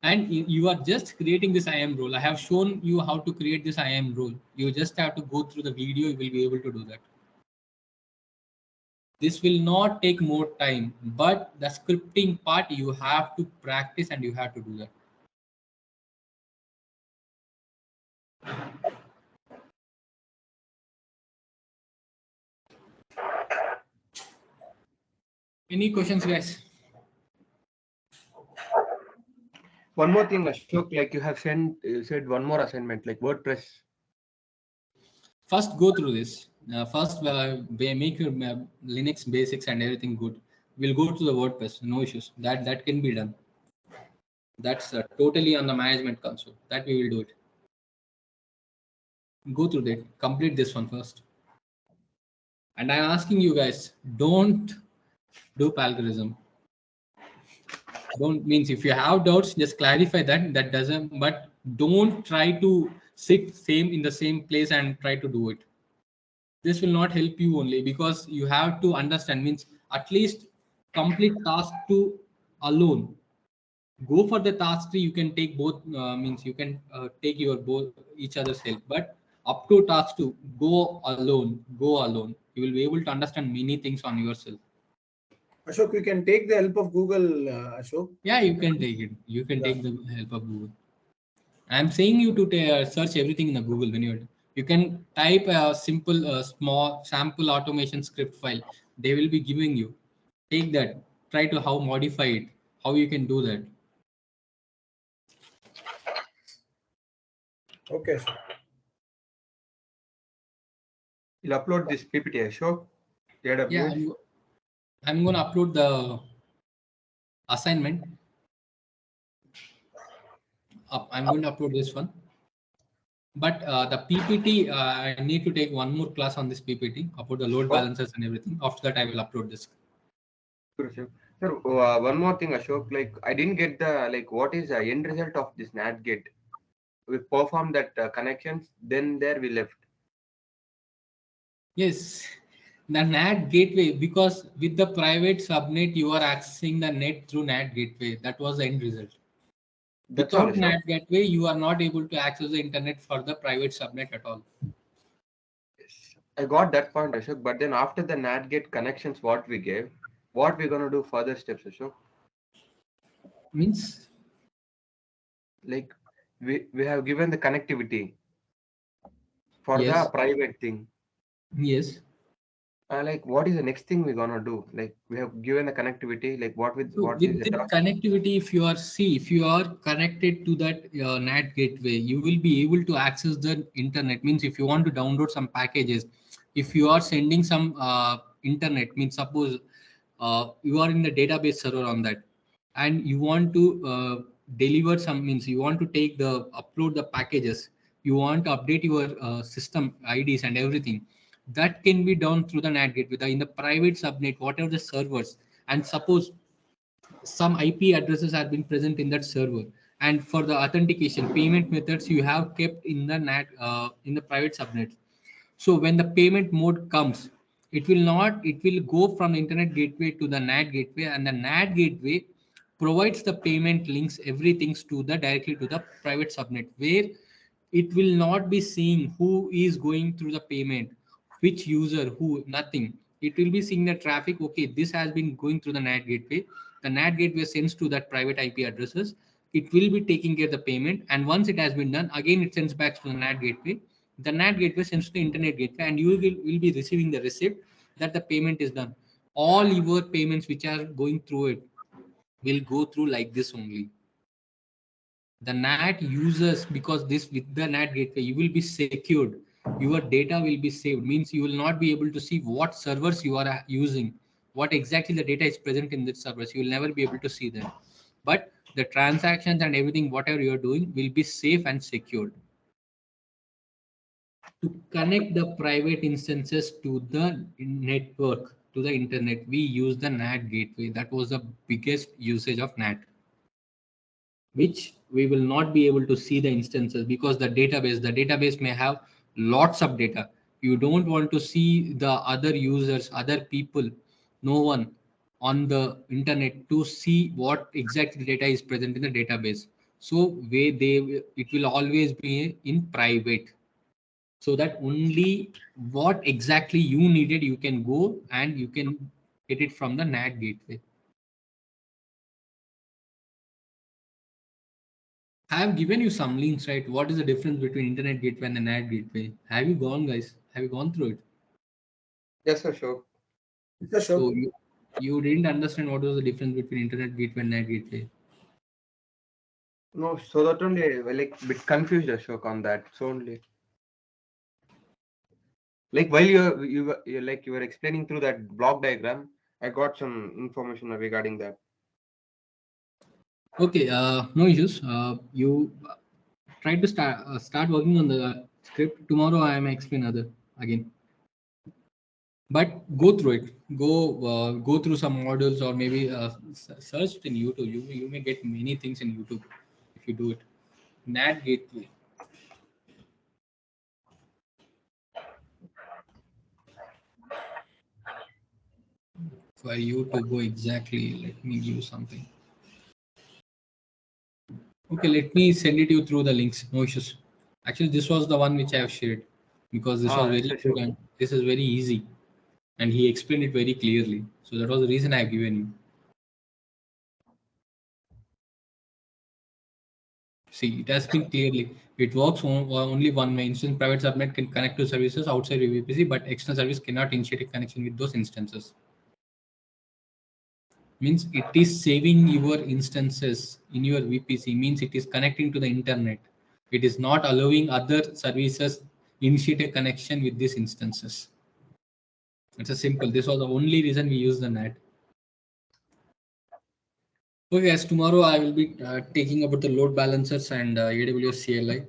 And you are just creating this IAM role. I have shown you how to create this IAM role. You just have to go through the video. You will be able to do that. This will not take more time, but the scripting part you have to practice and you have to do that. Any questions, guys? One more thing, Ashok, like you have said one more assignment, like WordPress. First, go through this. First, make your Linux basics and everything good. We'll go to the WordPress. No issues. That can be done. That's totally on the management console. That we will do it. Go through that. Complete this one first. And I'm asking you guys, don't do plagiarism. Don't means if you have doubts, just clarify that. That doesn't. But don't try to sit same in the same place and try to do it. This will not help you only because you have to understand, means at least complete task 2 alone. Go for the task 3, you can take both, means you can take your both each other's help, but up to task 2, go alone. You will be able to understand many things on yourself. Ashok, we can take the help of Google, Ashok. Yeah, you can take it. You can take the help of Google. I'm saying you to search everything in the Google when you can type a simple small sample automation script file. They will be giving you. Take that. Try to how modify it. How you can do that. Okay, sir. You'll upload this PPT, Ashok. AWS. Yeah, I'm going to upload the assignment. I'm going to upload this one. But the PPT, I need to take one more class on this PPT about the load balancers and everything. After that, I will upload this. Sure. Sir, one more thing, Ashok. Like I didn't get the what is the end result of this NAT gate? We performed that connections, then there we left. Yes, the NAT gateway, because with the private subnet, you are accessing the net through NAT gateway. That was the end result. That's all, Without NAT gateway, you are not able to access the internet for the private subnet at all. I got that point, Ashok. But then after the NAT gate connections, what we gave, what we're gonna do further steps, Ashok? Means? Like we have given the connectivity for Yes. the private thing. Yes. Like what is the next thing we're gonna do? Like we have given the connectivity. Like what is the connectivity? If you are connected to that NAT gateway, you will be able to access the internet. Means if you want to download some packages, if you are sending some internet, means suppose you are in the database server on that, and you want to deliver some, means you want to take the upload the packages, you want to update your system IDs and everything, that can be done through the NAT gateway in the private subnet, whatever the servers. And suppose some IP addresses have been present in that server, and for the authentication payment methods you have kept in the NAT in the private subnet. So when the payment mode comes, it will go from the internet gateway to the NAT gateway, and the NAT gateway provides the payment links, everything to the directly to the private subnet, where it will not be seeing who is going through the payment, which user, who, nothing. It will be seeing the traffic. Okay, this has been going through the NAT gateway. The NAT gateway sends to that private IP addresses. It will be taking care of the payment, and once it has been done, again it sends back to the NAT gateway. The NAT gateway sends to the internet gateway, and you will be receiving the receipt that the payment is done. All your payments which are going through it will go through like this only. The NAT users, because this with the NAT gateway, you will be secured. Your data will be saved. Means you will not be able to see what servers you are using, what exactly the data is present in the servers. You will never be able to see them. But the transactions and everything, whatever you are doing, will be safe and secured. to connect the private instances to the network, to the internet, we use the NAT gateway. That was the biggest usage of NAT, which we will not be able to see the instances because the database may have lots of data. You don't want to see the other users, other people, no one on the internet to see what exactly data is present in the database. So it will always be in private, so that only what exactly you needed, you can go and you can get it from the NAT gateway. I have given you some links, right? What is the difference between internet gateway and the NAT gateway? Have you gone, guys? Have you gone through it? Yes, Ashok. Yes, sure. So you didn't understand what was the difference between internet gateway and NAT gateway. No, so that only like bit confused Ashok on that. So only like while you were explaining through that block diagram, I got some information regarding that. Okay, no issues. You try to start working on the script. Tomorrow I am explain other again. But go through it. Go through some models, or maybe search in YouTube. You may get many things in YouTube if you do it. NAT gateway. For you to go exactly, let me give you something. Okay, let me send it to you through the links. No issues. Actually, this was the one which I have shared because this was Yes, very good Ashok. and this is very easy, and he explained it very clearly. So that was the reason I have given you. See, it has been clearly. It works only one way. Instance private subnet can connect to services outside your VPC, but external service cannot initiate a connection with those instances. Means it is saving your instances in your VPC. Means it is connecting to the internet. It is not allowing other services initiate a connection with these instances. It's a simple. This was the only reason we use the NAT. Okay, guys. Tomorrow I will be taking about the load balancers and AWS CLI,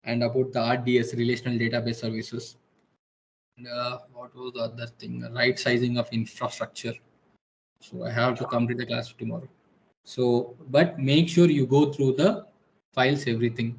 and about the RDS, relational database services. And, what was the other thing? Right sizing of infrastructure. So I have to complete the class tomorrow. So, but make sure you go through the files, everything.